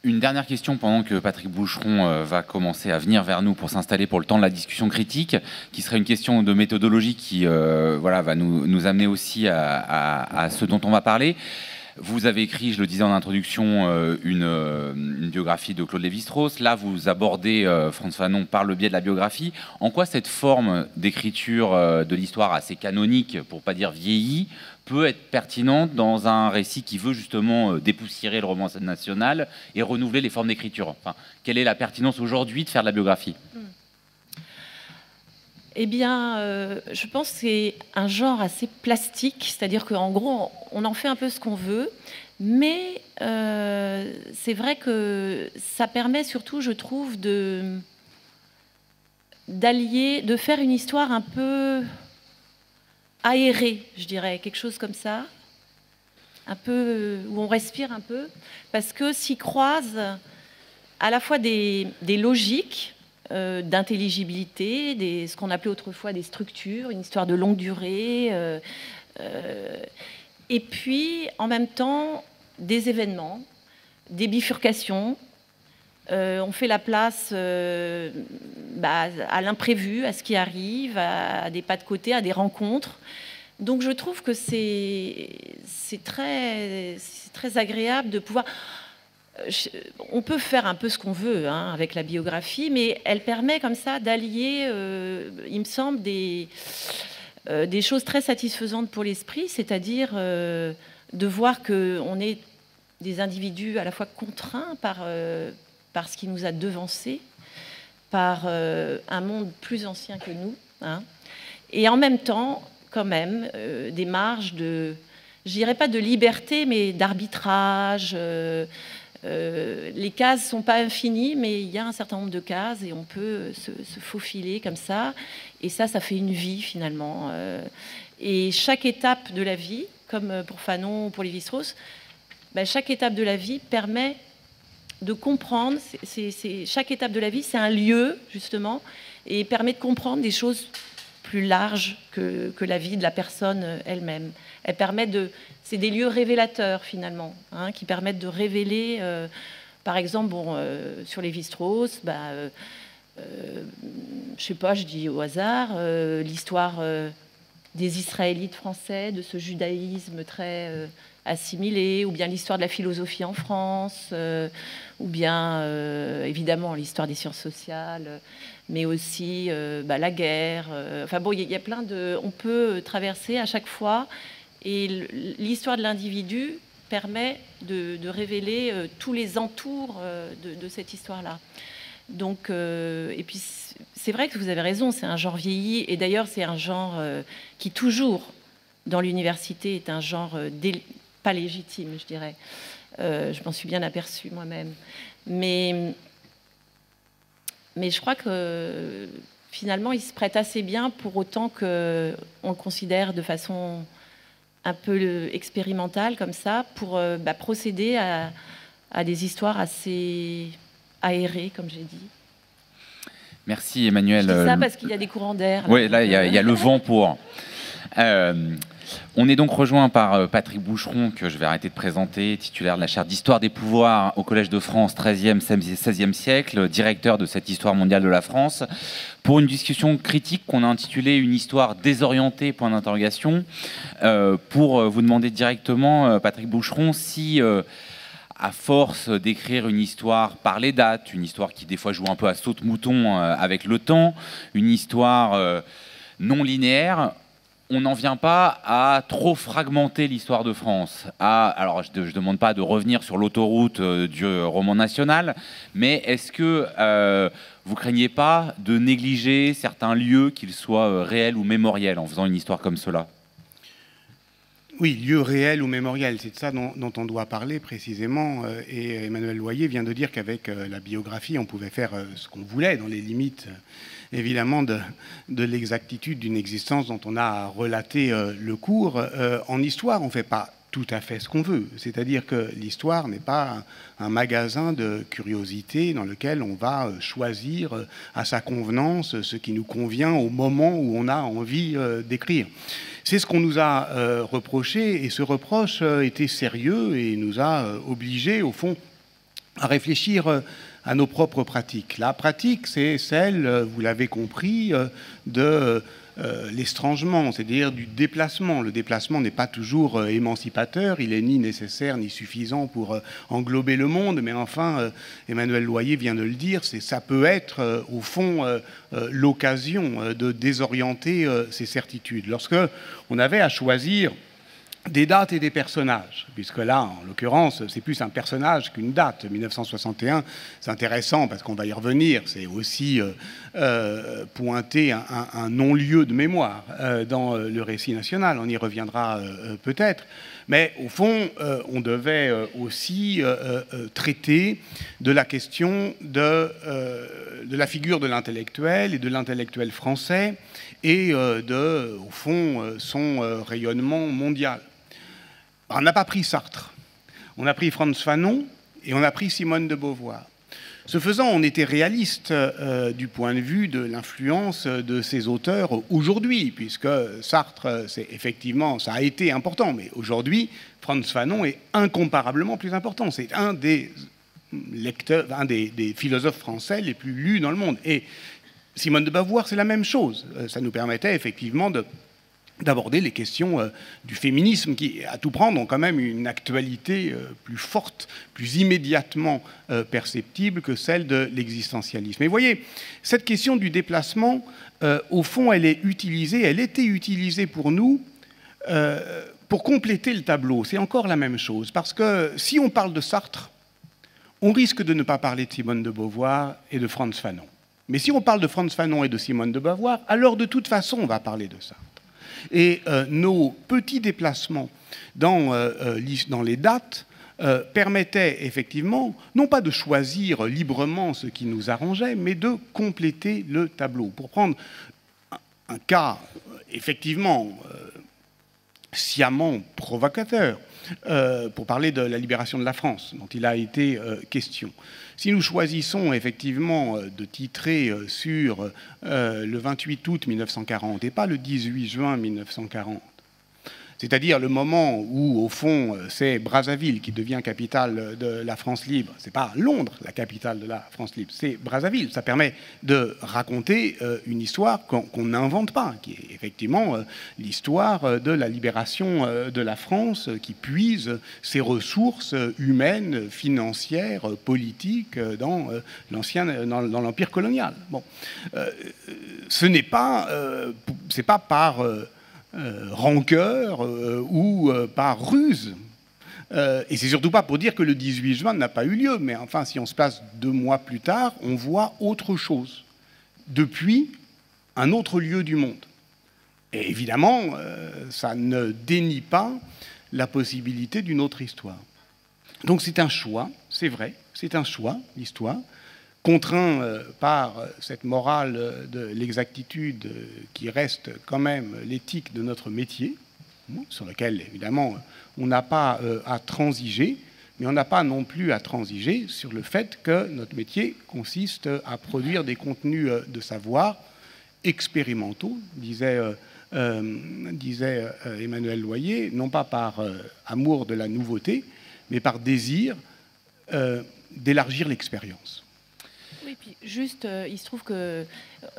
Une dernière question pendant que Patrick Boucheron va commencer à venir vers nous pour s'installer pour le temps de la discussion critique, qui serait une question de méthodologie qui voilà, va nous amener aussi à ce dont on va parler. Vous avez écrit, je le disais en introduction, une biographie de Claude Lévi-Strauss. Là, vous abordez Frantz Fanon par le biais de la biographie. En quoi cette forme d'écriture de l'histoire assez canonique, pour ne pas dire vieillie, peut être pertinente dans un récit qui veut justement dépoussiérer le roman national et renouveler les formes d'écriture? Enfin, quelle est la pertinence aujourd'hui de faire de la biographie? Eh bien, je pense que c'est un genre assez plastique, c'est-à-dire qu'en gros, on en fait un peu ce qu'on veut, mais c'est vrai que ça permet surtout, je trouve, de faire une histoire un peu aérée, je dirais, quelque chose comme ça, un peu où on respire un peu, parce que s'y croisent à la fois des logiques, d'intelligibilité, ce qu'on appelait autrefois des structures, une histoire de longue durée, et puis en même temps des événements, des bifurcations. On fait la place à l'imprévu, à ce qui arrive, à des pas de côté, à des rencontres. Donc je trouve que c'est très agréable de pouvoir... On peut faire un peu ce qu'on veut avec la biographie, mais elle permet comme ça d'allier, il me semble, des choses très satisfaisantes pour l'esprit, c'est-à-dire de voir qu'on est des individus à la fois contraints par ce qui nous a devancés, par un monde plus ancien que nous, et en même temps, quand même, des marges de, je dirais pas de liberté, mais d'arbitrage. Les cases ne sont pas infinies, mais il y a un certain nombre de cases et on peut se faufiler comme ça. Et ça fait une vie finalement. Et chaque étape de la vie, comme pour Fanon ou pour Lévi-Strauss, chaque étape de la vie permet de comprendre. Chaque étape de la vie, c'est un lieu justement, et permet de comprendre des choses plus larges que la vie de la personne elle-même. Elle permet c'est des lieux révélateurs finalement, qui permettent de révéler, par exemple, sur Lévi-Strauss, je sais pas, je dis au hasard, l'histoire des Israélites français, de ce judaïsme très assimilé, ou bien l'histoire de la philosophie en France, ou bien évidemment l'histoire des sciences sociales, mais aussi la guerre. Enfin bon, il y a plein de... On peut traverser à chaque fois, et l'histoire de l'individu permet de révéler tous les entours de cette histoire-là. Donc, et puis c'est vrai que vous avez raison, c'est un genre vieilli, et d'ailleurs c'est un genre qui toujours dans l'université est un genre pas légitime, je dirais. Je m'en suis bien aperçue moi-même. Mais je crois que finalement, il se prête assez bien pour autant qu'on le considère de façon un peu expérimentale comme ça, pour procéder à des histoires assez aérées, comme j'ai dit. Merci Emmanuel. Je dis ça parce qu'il y a des courants d'air. Oui, là, il y a le vent pour... On est donc rejoint par Patrick Boucheron, que je vais arrêter de présenter, titulaire de la chaire d'Histoire des pouvoirs au Collège de France, 13e, 16e siècle, directeur de cette histoire mondiale de la France, pour une discussion critique qu'on a intitulée « Une histoire désorientée », point d'interrogation, pour vous demander directement, Patrick Boucheron, si, à force d'écrire une histoire par les dates, une histoire qui des fois joue un peu à saute-mouton avec le temps, une histoire non linéaire, on n'en vient pas à trop fragmenter l'histoire de France. Alors, je ne demande pas de revenir sur l'autoroute du roman national, mais est-ce que vous craignez pas de négliger certains lieux, qu'ils soient réels ou mémoriels, en faisant une histoire comme cela? Oui, lieu réel ou mémoriel, c'est de ça dont on doit parler précisément. Et Emmanuel Loyer vient de dire qu'avec la biographie, on pouvait faire ce qu'on voulait, dans les limites, évidemment, de l'exactitude d'une existence dont on a relaté le cours. En histoire, on ne fait pas tout à fait ce qu'on veut. C'est-à-dire que l'histoire n'est pas un magasin de curiosités dans lequel on va choisir à sa convenance ce qui nous convient au moment où on a envie d'écrire. C'est ce qu'on nous a reproché, et ce reproche était sérieux et nous a obligés, au fond, à réfléchir à nos propres pratiques. La pratique, c'est celle, vous l'avez compris, de l'estrangement, c'est-à-dire du déplacement. Le déplacement n'est pas toujours émancipateur, il n'est ni nécessaire ni suffisant pour englober le monde, mais enfin, Emmanuel Loyer vient de le dire, ça peut être au fond l'occasion de désorienter ces certitudes. Lorsque on avait à choisir des dates et des personnages, puisque là, en l'occurrence, c'est plus un personnage qu'une date. 1961, c'est intéressant parce qu'on va y revenir, c'est aussi pointer un non-lieu de mémoire dans le récit national, on y reviendra peut-être, mais au fond, on devait aussi traiter de la question de la figure de l'intellectuel et de l'intellectuel français et au fond, son rayonnement mondial. On n'a pas pris Sartre, on a pris Frantz Fanon et on a pris Simone de Beauvoir. Ce faisant, on était réaliste du point de vue de l'influence de ces auteurs aujourd'hui, puisque Sartre, effectivement, ça a été important, mais aujourd'hui, Frantz Fanon est incomparablement plus important. C'est un des lecteurs, un des philosophes français les plus lus dans le monde. Et Simone de Beauvoir, c'est la même chose. Ça nous permettait effectivement d'aborder les questions du féminisme qui, à tout prendre, ont quand même une actualité plus forte, plus immédiatement perceptible que celle de l'existentialisme. Et vous voyez, cette question du déplacement, au fond, elle était utilisée pour nous pour compléter le tableau. C'est encore la même chose, parce que si on parle de Sartre, on risque de ne pas parler de Simone de Beauvoir et de Frantz Fanon. Mais si on parle de Frantz Fanon et de Simone de Beauvoir, alors de toute façon, on va parler de Sartre. Et nos petits déplacements dans les dates permettaient effectivement, non pas de choisir librement ce qui nous arrangeait, mais de compléter le tableau. Pour prendre un cas effectivement sciemment provocateur, pour parler de la libération de la France, dont il a été question. Si nous choisissons effectivement de titrer sur le 28 août 1940 et pas le 18 juin 1940, c'est-à-dire le moment où, au fond, c'est Brazzaville qui devient capitale de la France libre. Ce n'est pas Londres, la capitale de la France libre, c'est Brazzaville. Ça permet de raconter une histoire qu'on n'invente pas, qui est effectivement l'histoire de la libération de la France, qui puise ses ressources humaines, financières, politiques dans l'empire colonial. Bon. Ce n'est pas par rancœur ou par ruse. Et c'est surtout pas pour dire que le 18 juin n'a pas eu lieu, mais enfin, si on se place 2 mois plus tard, on voit autre chose, depuis un autre lieu du monde. Et évidemment, ça ne dénie pas la possibilité d'une autre histoire. Donc c'est un choix, c'est vrai, c'est un choix, l'histoire, contraint par cette morale de l'exactitude qui reste quand même l'éthique de notre métier, sur lequel, évidemment, on n'a pas à transiger, mais on n'a pas non plus à transiger sur le fait que notre métier consiste à produire des contenus de savoir expérimentaux, disait Emmanuel Loyer, non pas par amour de la nouveauté, mais par désir d'élargir l'expérience. Oui, puis juste, il se trouve que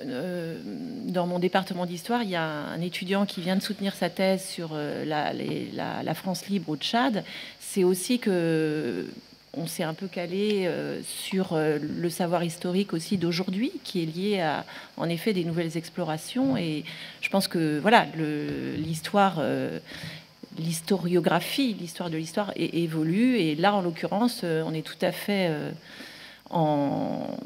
dans mon département d'histoire, il y a un étudiant qui vient de soutenir sa thèse sur la France libre au Tchad. C'est aussi que on s'est un peu calé sur le savoir historique aussi d'aujourd'hui, qui est lié à, en effet, des nouvelles explorations. Et je pense que voilà, l'historiographie, l'histoire de l'histoire évolue. Et là, en l'occurrence, on est tout à fait en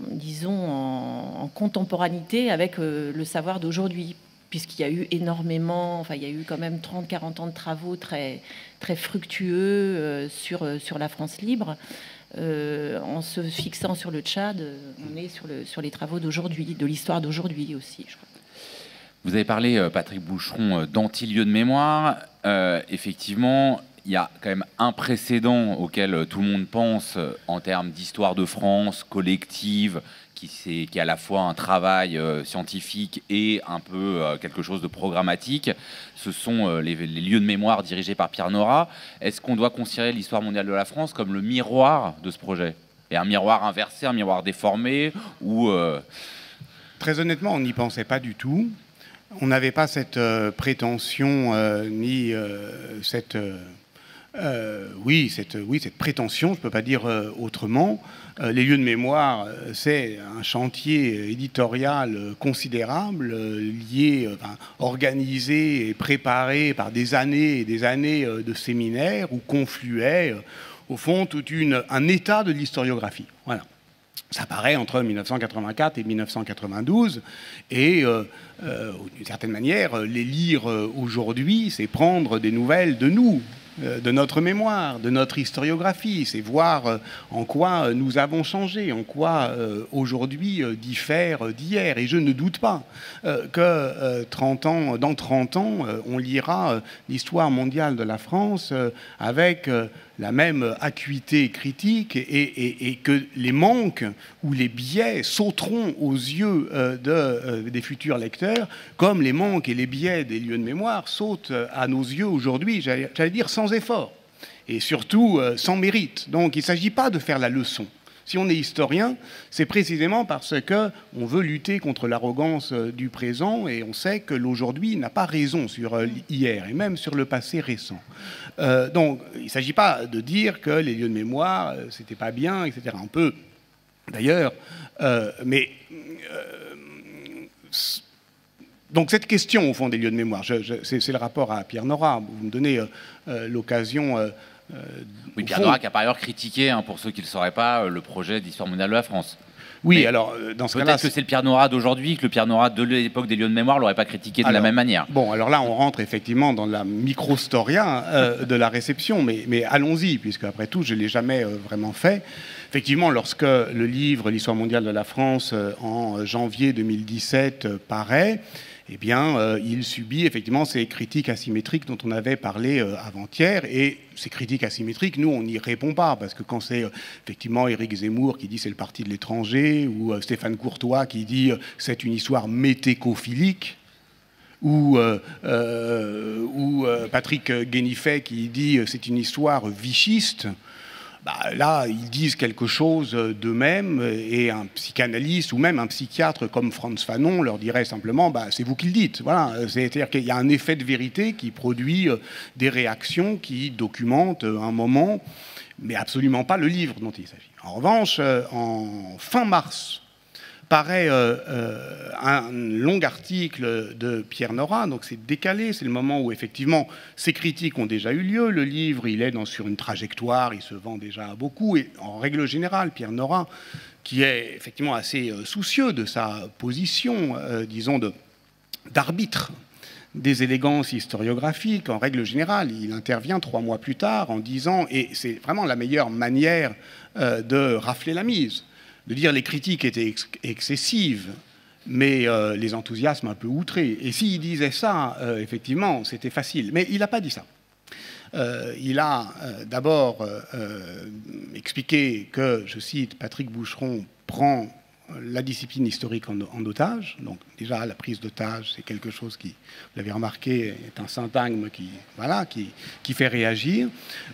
contemporanité avec le savoir d'aujourd'hui, puisqu'il y a eu énormément, enfin il y a eu quand même 30-40 ans de travaux très, très fructueux sur la France libre. En se fixant sur le Tchad, on est sur les travaux d'aujourd'hui, de l'histoire d'aujourd'hui aussi, je crois. Vous avez parlé, Patrick Boucheron, d'anti-lieu de mémoire. Effectivement, il y a quand même un précédent auquel tout le monde pense en termes d'histoire de France collective, qui est à la fois un travail scientifique et un peu quelque chose de programmatique. Ce sont les lieux de mémoire dirigés par Pierre Nora. Est-ce qu'on doit considérer l'histoire mondiale de la France comme le miroir de ce projet? Et un miroir inversé, un miroir déformé ou Très honnêtement, on n'y pensait pas du tout. On n'avait pas cette prétention ni cette prétention, je ne peux pas dire autrement. Les lieux de mémoire, c'est un chantier éditorial considérable, organisé et préparé par des années et des années de séminaires où confluait, au fond, un état de l'historiographie. Voilà. Ça paraît entre 1984 et 1992, et d'une certaine manière, les lire aujourd'hui, c'est prendre des nouvelles de nous, de notre mémoire, de notre historiographie, c'est voir en quoi nous avons changé, en quoi aujourd'hui diffère d'hier. Et je ne doute pas que dans 30 ans, on lira l'histoire mondiale de la France avec la même acuité critique et que les manques ou les biais sauteront aux yeux des futurs lecteurs, comme les manques et les biais des lieux de mémoire sautent à nos yeux aujourd'hui, j'allais dire sans effort, et surtout sans mérite. Donc il ne s'agit pas de faire la leçon. Si on est historien, c'est précisément parce qu'on veut lutter contre l'arrogance du présent, et on sait que l'aujourd'hui n'a pas raison sur hier, et même sur le passé récent. Donc il ne s'agit pas de dire que les lieux de mémoire, c'était pas bien, etc. On peut, d'ailleurs, donc cette question, au fond, des lieux de mémoire, c'est le rapport à Pierre Nora. Vous me donnez l'occasion... oui, Pierre Nora qui a par ailleurs critiqué, pour ceux qui ne le sauraient pas, le projet d'histoire mondiale de la France. Oui, mais alors dans ce cas-là... Peut-être que c'est le Pierre Nora d'aujourd'hui, que le Pierre Nora de l'époque des lieux de mémoire ne l'aurait pas critiqué de la même manière. Bon, alors là, on rentre effectivement dans la micro-storia de la réception, mais allons-y, puisque après tout, je ne l'ai jamais vraiment fait. Effectivement, lorsque le livre « L'histoire mondiale de la France » en janvier 2017 paraît, eh bien, il subit effectivement ces critiques asymétriques dont on avait parlé avant-hier. Et ces critiques asymétriques, nous, on n'y répond pas, parce que quand c'est effectivement Éric Zemmour qui dit c'est le parti de l'étranger, ou Stéphane Courtois qui dit c'est une histoire métécophilique, ou Patrick Guénifet qui dit c'est une histoire vichiste, là, ils disent quelque chose d'eux-mêmes, et un psychanalyste ou même un psychiatre comme Frantz Fanon leur dirait simplement c'est vous qui le dites. Voilà. C'est-à-dire qu'il y a un effet de vérité qui produit des réactions qui documentent un moment, mais absolument pas le livre dont il s'agit. En revanche, en fin mars, paraît un long article de Pierre Nora, donc c'est décalé, c'est le moment où effectivement ces critiques ont déjà eu lieu, le livre il est sur une trajectoire, il se vend déjà à beaucoup, et en règle générale Pierre Nora, qui est effectivement assez soucieux de sa position, disons d'arbitre des élégances historiographiques, en règle générale, il intervient 3 mois plus tard en disant, et c'est vraiment la meilleure manière de rafler la mise, de dire les critiques étaient excessives, mais les enthousiasmes un peu outrés. Et s'il disait ça, effectivement, c'était facile. Mais il n'a pas dit ça. Il a d'abord expliqué que, je cite, Patrick Boucheron prend la discipline historique en otage. Donc déjà, la prise d'otage, c'est quelque chose qui, vous l'avez remarqué, est un syntagme qui fait réagir.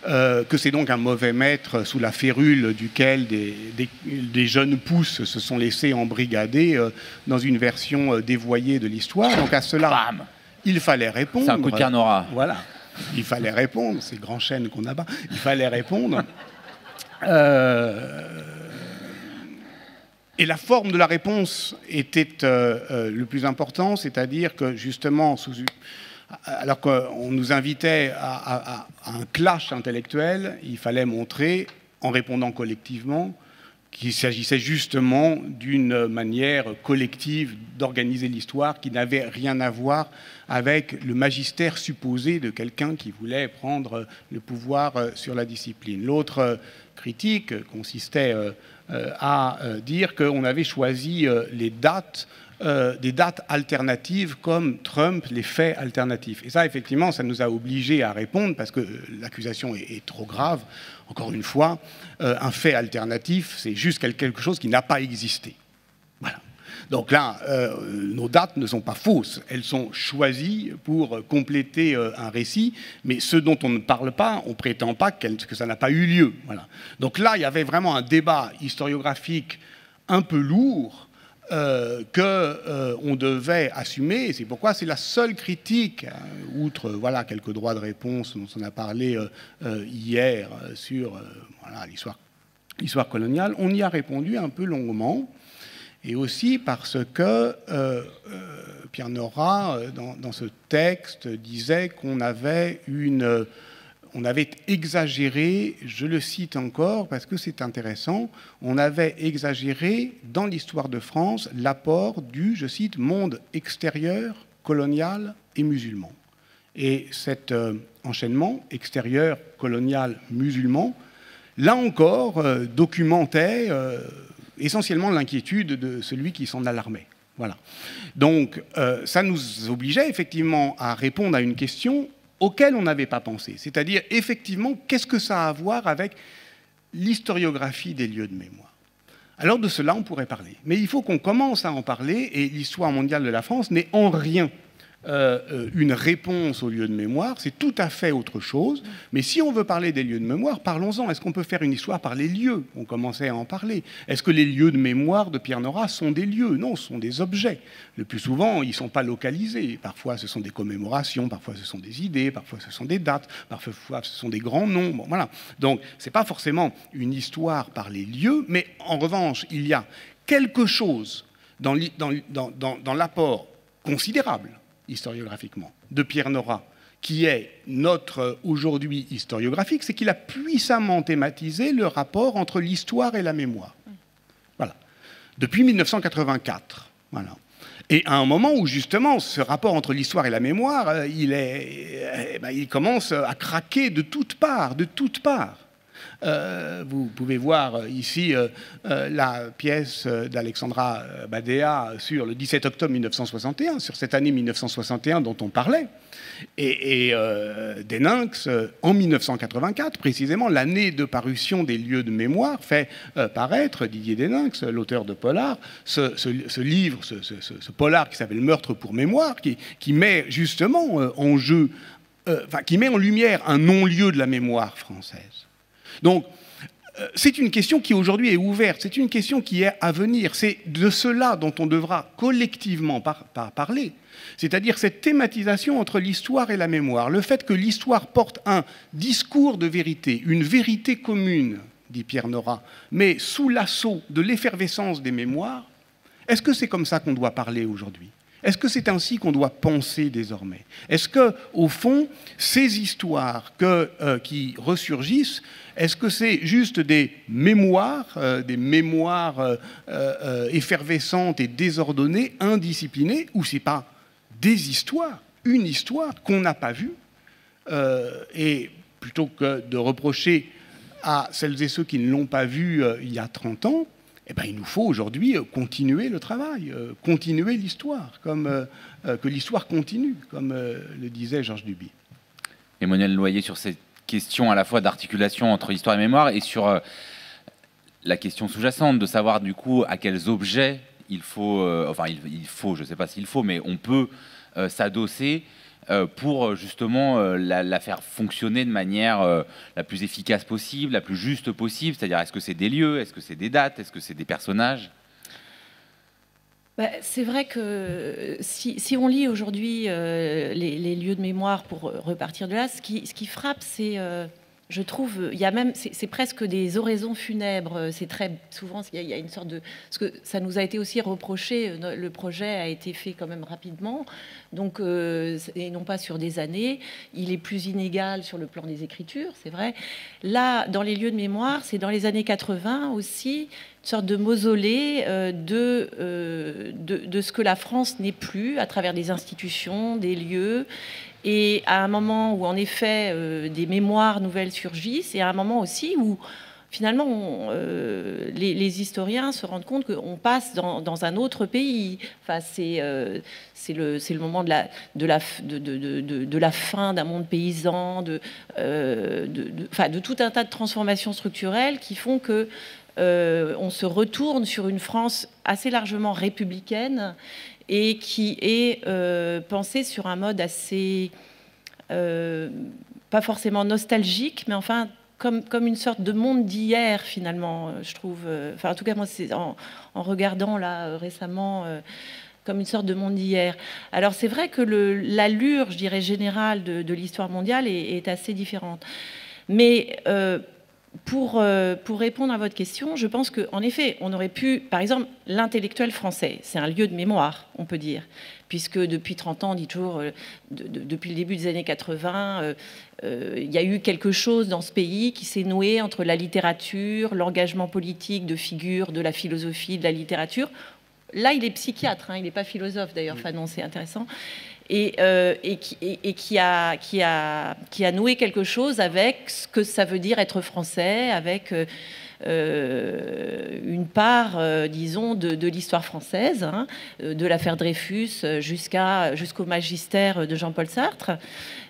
Que c'est donc un mauvais maître sous la férule duquel des jeunes pousses se sont laissés embrigader dans une version dévoyée de l'histoire. Donc à cela, il fallait répondre. C'est un coup de Pierre Nora. Voilà. Il fallait répondre, c'est le grand chêne qu'on abat. Il fallait répondre Et la forme de la réponse était le plus important, c'est-à-dire que justement, alors qu'on nous invitait à un clash intellectuel, il fallait montrer, en répondant collectivement, qu'il s'agissait justement d'une manière collective d'organiser l'histoire qui n'avait rien à voir avec le magistère supposé de quelqu'un qui voulait prendre le pouvoir sur la discipline. L'autre critique consistait à dire qu'on avait choisi des dates alternatives comme Trump, les faits alternatifs. Et ça, effectivement, ça nous a obligés à répondre parce que l'accusation est trop grave. Encore une fois, un fait alternatif, c'est juste quelque chose qui n'a pas existé. Voilà. Donc là, nos dates ne sont pas fausses, elles sont choisies pour compléter un récit, mais ce dont on ne parle pas, on ne prétend pas que ça n'a pas eu lieu. Voilà. Donc là, il y avait vraiment un débat historiographique un peu lourd qu'on devait assumer, et c'est pourquoi c'est la seule critique, outre voilà, quelques droits de réponse dont on a parlé hier sur voilà, l'histoire coloniale, on y a répondu un peu longuement, et aussi parce que Pierre Nora, dans ce texte, disait qu'on avait on avait exagéré, je le cite encore parce que c'est intéressant, on avait exagéré dans l'histoire de France l'apport du, je cite, monde extérieur, colonial et musulman. Et cet enchaînement extérieur, colonial, musulman, là encore, documentait essentiellement l'inquiétude de celui qui s'en alarmait. Voilà. Donc, ça nous obligeait effectivement à répondre à une question auquel on n'avait pas pensé. C'est-à-dire, effectivement, qu'est-ce que ça a à voir avec l'historiographie des lieux de mémoire? Alors, de cela, on pourrait parler. Mais il faut qu'on commence à en parler, et l'histoire mondiale de la France n'est en rien une réponse aux lieux de mémoire, c'est tout à fait autre chose. Mais si on veut parler des lieux de mémoire, parlons-en. Est-ce qu'on peut faire une histoire par les lieux? On commençait à en parler. Est-ce que les lieux de mémoire de Pierre Nora sont des lieux? Non, ce sont des objets. Le plus souvent, ils ne sont pas localisés. Parfois, ce sont des commémorations, parfois, ce sont des idées, parfois, ce sont des dates, parfois, ce sont des grands noms. Bon, voilà. Donc, ce n'est pas forcément une histoire par les lieux, mais en revanche, il y a quelque chose dans l'apport considérable historiographiquement, de Pierre Nora, qui est notre aujourd'hui historiographique, c'est qu'il a puissamment thématisé le rapport entre l'histoire et la mémoire. Voilà. Depuis 1984. Voilà. Et à un moment où, justement, ce rapport entre l'histoire et la mémoire, il commence à craquer de toutes parts, de toutes parts. Vous pouvez voir ici la pièce d'Alexandra Badea sur le 17 octobre 1961, sur cette année 1961 dont on parlait. Et Déninx, en 1984, précisément, l'année de parution des lieux de mémoire, fait paraître, Didier Déninx, l'auteur de Polar, ce livre, ce polar qui s'appelle Meurtre pour mémoire, qui met justement en jeu, qui met en lumière un non-lieu de la mémoire française. Donc, c'est une question qui aujourd'hui est ouverte, c'est une question qui est à venir, c'est de cela dont on devra collectivement parler, c'est-à-dire cette thématisation entre l'histoire et la mémoire, le fait que l'histoire porte un discours de vérité, une vérité commune, dit Pierre Nora, mais sous l'assaut de l'effervescence des mémoires. Est-ce que c'est comme ça qu'on doit parler aujourd'hui ? Est-ce que c'est ainsi qu'on doit penser désormais? Est-ce que, au fond, ces histoires qui ressurgissent, est-ce que c'est juste des mémoires effervescentes et désordonnées, indisciplinées, ou c'est pas des histoires, une histoire qu'on n'a pas vue? Et plutôt que de reprocher à celles et ceux qui ne l'ont pas vue il y a 30 ans, eh bien, il nous faut aujourd'hui continuer le travail, continuer l'histoire, que l'histoire continue, comme le disait Georges Duby. Emmanuel Loyer, sur cette question à la fois d'articulation entre histoire et mémoire, et sur la question sous-jacente de savoir du coup à quels objets il faut, je ne sais pas s'il faut, mais on peut s'adosser pour justement la faire fonctionner de manière la plus efficace possible, la plus juste possible. C'est-à-dire, est-ce que c'est des lieux, est-ce que c'est des dates, est-ce que c'est des personnages? C'est vrai que si on lit aujourd'hui les lieux de mémoire, pour repartir de là, ce qui frappe, c'est, je trouve, il y a même, c'est presque des oraisons funèbres. C'est très souvent, il y a une sorte de, parce que ça nous a été aussi reproché. Le projet a été fait quand même rapidement, donc et non pas sur des années. Il est plus inégal sur le plan des écritures, c'est vrai. Là, dans les lieux de mémoire, c'est dans les années 80 aussi une sorte de mausolée de ce que la France n'est plus à travers des institutions, des lieux. Et à un moment où, en effet, des mémoires nouvelles surgissent, et à un moment aussi où, finalement, les historiens se rendent compte qu'on passe dans un autre pays. Enfin, c'est le moment de la fin d'un monde paysan, de tout un tas de transformations structurelles qui font que on se retourne sur une France assez largement républicaine, et qui est pensé sur un mode assez, pas forcément nostalgique, mais enfin comme une sorte de monde d'hier, finalement, je trouve. Enfin, en tout cas, moi, c'est en regardant là récemment, comme une sorte de monde d'hier. Alors, c'est vrai que l'allure, je dirais, générale de l'histoire mondiale est assez différente. Mais pour répondre à votre question, je pense qu'en effet, on aurait pu, par exemple, l'intellectuel français, c'est un lieu de mémoire, on peut dire, puisque depuis 30 ans, on dit toujours, depuis le début des années 80, il y a eu quelque chose dans ce pays qui s'est noué entre la littérature, l'engagement politique de figures de la philosophie, de la littérature. Là, il est psychiatre, hein, il n'est pas philosophe d'ailleurs, Fanon, c'est intéressant. Et qui a noué quelque chose avec ce que ça veut dire être français, avec une part, disons, de l'histoire française, hein, de l'affaire Dreyfus jusqu'au magistère de Jean-Paul Sartre.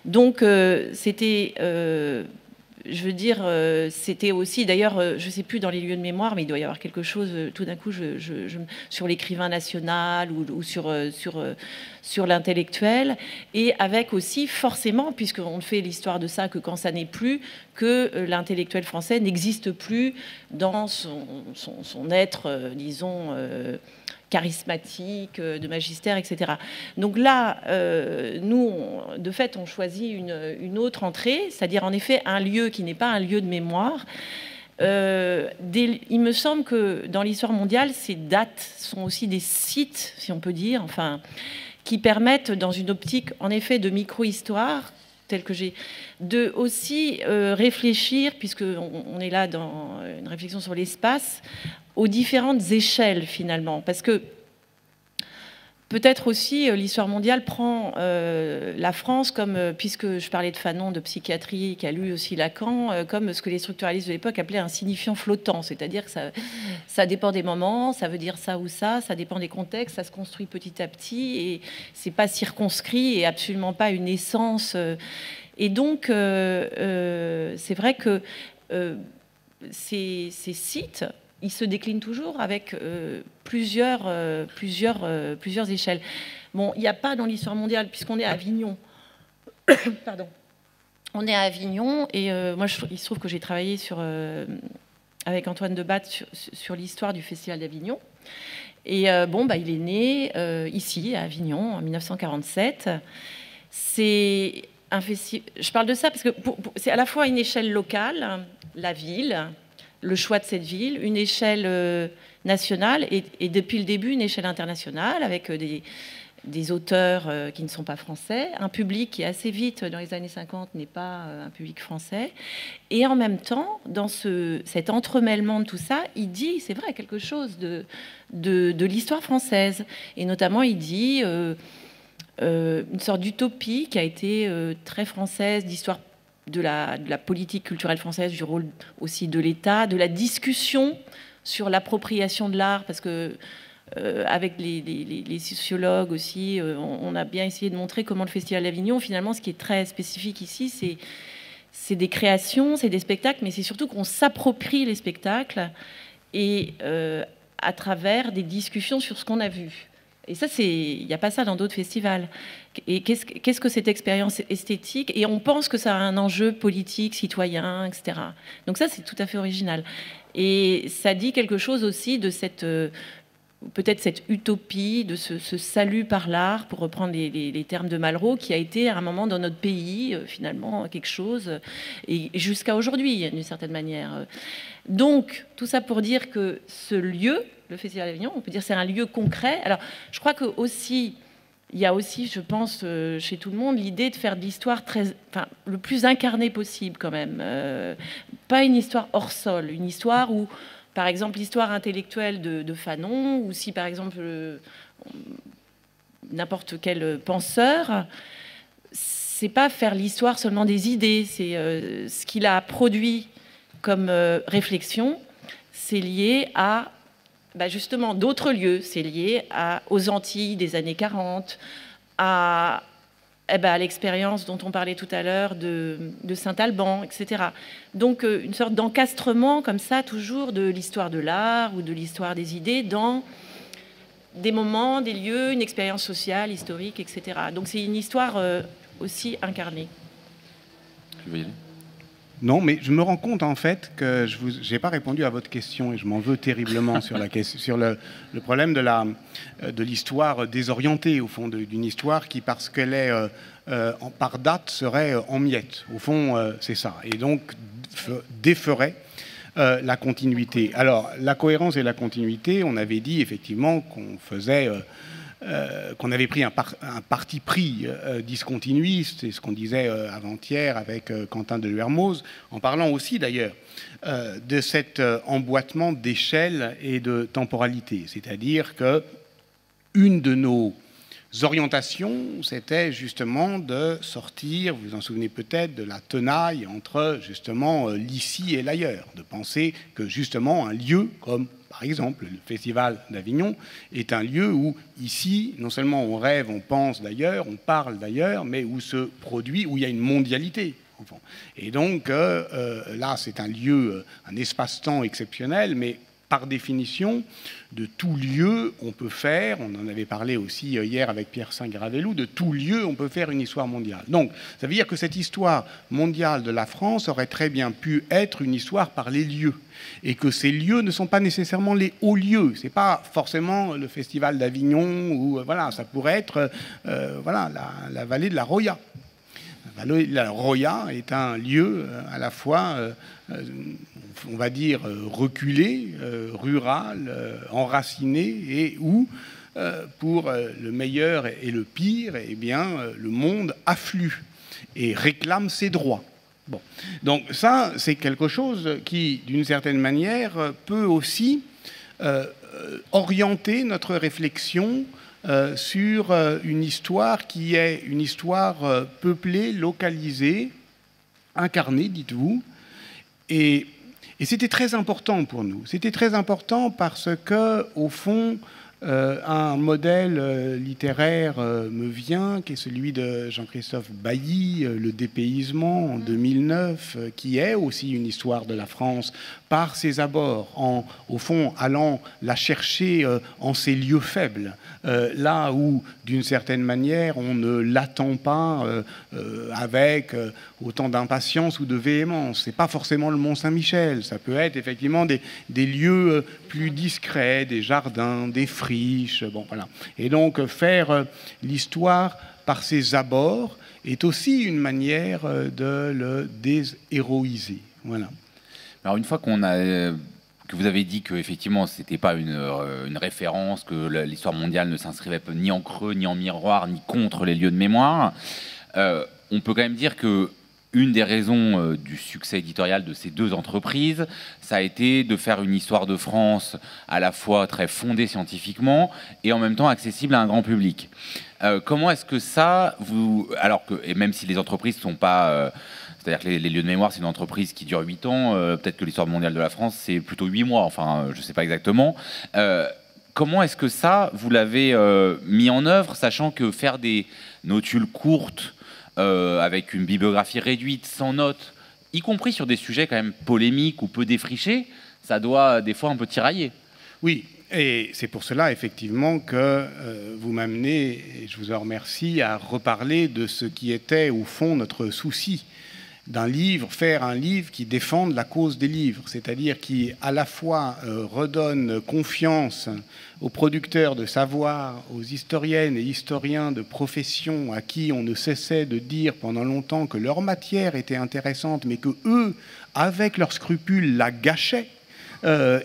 Donc, c'était... je veux dire, c'était aussi, d'ailleurs, je ne sais plus dans les lieux de mémoire, mais il doit y avoir quelque chose, tout d'un coup, sur l'écrivain national ou sur l'intellectuel, et avec aussi, forcément, puisqu'on ne fait l'histoire de ça que quand ça n'est plus, que l'intellectuel français n'existe plus dans son être, disons... charismatique, de magistère, etc. Donc là, nous, de fait, on choisit une autre entrée, c'est-à-dire en effet un lieu qui n'est pas un lieu de mémoire. Il me semble que dans l'histoire mondiale, ces dates sont aussi des sites, si on peut dire, enfin, qui permettent, dans une optique, en effet, de micro-histoire, telle que j'ai, de aussi réfléchir, puisqu'on est là dans une réflexion sur l'espace, aux différentes échelles, finalement. Parce que peut-être aussi, l'histoire mondiale prend la France comme, puisque je parlais de Fanon, de psychiatrie, qui a lu aussi Lacan, comme ce que les structuralistes de l'époque appelaient un signifiant flottant. C'est-à-dire que ça dépend des moments, ça veut dire ça ou ça dépend des contextes, ça se construit petit à petit, et c'est pas circonscrit et absolument pas une essence. Et donc, c'est vrai que ces sites... il se décline toujours avec plusieurs échelles. Bon, il n'y a pas dans l'histoire mondiale, puisqu'on est à Avignon. Pardon. On est à Avignon, et moi, il se trouve que j'ai travaillé avec Antoine Debatte sur l'histoire du Festival d'Avignon. Et il est né ici, à Avignon, en 1947. C'est un festival... Je parle de ça parce que c'est à la fois une échelle locale, la ville... le choix de cette ville, une échelle nationale et depuis le début une échelle internationale avec des auteurs qui ne sont pas français, un public qui assez vite dans les années 50 n'est pas un public français, et en même temps dans cet entremêlement de tout ça, il dit, c'est vrai, quelque chose de l'histoire française, et notamment il dit une sorte d'utopie qui a été très française, d'histoire de la politique culturelle française, du rôle aussi de l'État, de la discussion sur l'appropriation de l'art, parce que avec les sociologues aussi, on a bien essayé de montrer comment le Festival d'Avignon, finalement, ce qui est très spécifique ici, c'est des créations, c'est des spectacles, mais c'est surtout qu'on s'approprie les spectacles et à travers des discussions sur ce qu'on a vu. Et ça, il n'y a pas ça dans d'autres festivals. Et qu'est-ce que cette expérience esthétique? Et on pense que ça a un enjeu politique, citoyen, etc. Donc ça, c'est tout à fait original. Et ça dit quelque chose aussi de cette peut-être cette utopie de ce salut par l'art, pour reprendre les termes de Malraux, qui a été à un moment dans notre pays, finalement, quelque chose, et jusqu'à aujourd'hui, d'une certaine manière. Donc, tout ça pour dire que ce lieu, le Festival d'Avignon, on peut dire c'est un lieu concret. Alors, je crois que aussi, il y a aussi, je pense, chez tout le monde, l'idée de faire de l'histoire le plus incarnée possible, quand même. Pas une histoire hors sol, une histoire où, par exemple, l'histoire intellectuelle de Fanon, ou si, par exemple, n'importe quel penseur, c'est pas faire l'histoire seulement des idées, c'est ce qu'il a produit comme réflexion, c'est lié à justement d'autres lieux, c'est lié aux Antilles des années 40, à l'expérience dont on parlait tout à l'heure de Saint-Alban, etc. Donc une sorte d'encastrement comme ça, toujours de l'histoire de l'art ou de l'histoire des idées dans des moments, des lieux, une expérience sociale, historique, etc. Donc c'est une histoire aussi incarnée. Tu veux y aller ? Non, mais je me rends compte en fait que je n'ai pas répondu à votre question et je m'en veux terriblement sur le problème de l'histoire désorientée, au fond, d'une histoire qui, parce qu'elle est par date, serait en miettes. Au fond, c'est ça. Et donc, déferait la continuité. Alors, la cohérence et la continuité, on avait dit effectivement qu'on faisait... qu'on avait pris un parti pris discontinuiste, c'est ce qu'on disait avant-hier avec Quentin de Lermoz, en parlant aussi d'ailleurs de cet emboîtement d'échelle et de temporalité. C'est-à-dire que une de nos orientations, c'était justement de sortir, vous vous en souvenez peut-être, de la tenaille entre justement l'ici et l'ailleurs, de penser que justement un lieu comme par exemple, le Festival d'Avignon est un lieu où, ici, non seulement on rêve, on pense d'ailleurs, on parle d'ailleurs, mais où se produit, où il y a une mondialité. Et donc, là, c'est un lieu, un espace-temps exceptionnel, mais par définition, de tout lieu, on peut faire, on en avait parlé aussi hier avec Pierre Saint-Gravelou, de tout lieu, on peut faire une histoire mondiale. Donc, ça veut dire que cette histoire mondiale de la France aurait très bien pu être une histoire par les lieux, et que ces lieux ne sont pas nécessairement les hauts lieux. C'est pas forcément le Festival d'Avignon, ou voilà, ça pourrait être voilà, la vallée de la Roya. La Roya est un lieu à la fois, on va dire, reculé, rural, enraciné, et où, pour le meilleur et le pire, eh bien, le monde afflue et réclame ses droits. Bon. Donc ça, c'est quelque chose qui, d'une certaine manière, peut aussi orienter notre réflexion sur une histoire qui est une histoire peuplée, localisée, incarnée, dites-vous. Et c'était très important pour nous. C'était très important parce que, au fond, un modèle littéraire me vient, qui est celui de Jean-Christophe Bailly, Le dépaysement, en 2009, qui est aussi une histoire de la France par ses abords, au fond, allant la chercher en ses lieux faibles, là où, d'une certaine manière, on ne l'attend pas avec autant d'impatience ou de véhémence. C'est pas forcément le Mont-Saint-Michel, ça peut être effectivement des lieux plus discrets, des jardins, des friches, bon, voilà. Et donc, faire l'histoire par ses abords est aussi une manière de le déshéroïser. Voilà. Alors une fois que vous avez dit que effectivement c'était pas une référence, que l'histoire mondiale ne s'inscrivait ni en creux, ni en miroir, ni contre les lieux de mémoire, on peut quand même dire que une des raisons du succès éditorial de ces deux entreprises, ça a été de faire une histoire de France à la fois très fondée scientifiquement et en même temps accessible à un grand public. Comment est-ce que ça, et même si les entreprises ne sont pas... c'est-à-dire que les lieux de mémoire, c'est une entreprise qui dure 8 ans. Peut-être que l'histoire mondiale de la France, c'est plutôt 8 mois. Enfin, je ne sais pas exactement. Comment est-ce que ça, vous l'avez mis en œuvre, sachant que faire des notules courtes, avec une bibliographie réduite, sans notes, y compris sur des sujets quand même polémiques ou peu défrichés, ça doit des fois un peu tirailler. Oui, et c'est pour cela, effectivement, que vous m'amenez, et je vous en remercie, à reparler de ce qui était, au fond, notre souci. d'un livre, faire un livre qui défende la cause des livres, c'est-à-dire qui à la fois redonne confiance aux producteurs de savoir, aux historiennes et historiens de profession à qui on ne cessait de dire pendant longtemps que leur matière était intéressante, mais que eux, avec leurs scrupules, la gâchaient.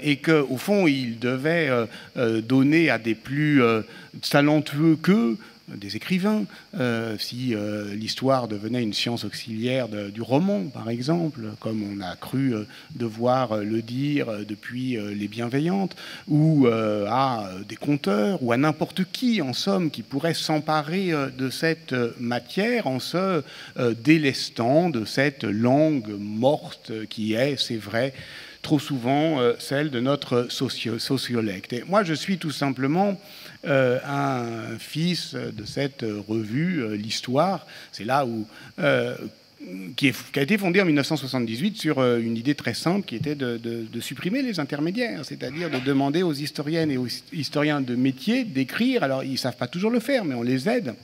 Et qu'au fond, ils devaient donner à des plus talentueux qu'eux, des écrivains, si l'histoire devenait une science auxiliaire du roman, par exemple, comme on a cru devoir le dire depuis les Bienveillantes, ou à des conteurs, ou à n'importe qui, en somme, qui pourrait s'emparer de cette matière en se délestant de cette langue morte qui est, c'est vrai, trop souvent celle de notre sociolecte. Et moi, je suis tout simplement un fils de cette revue, l'Histoire. C'est là où qui a été fondée en 1978 sur une idée très simple qui était de supprimer les intermédiaires, c'est-à-dire de demander aux historiennes et aux historiens de métier d'écrire, alors ils ne savent pas toujours le faire, mais on les aide,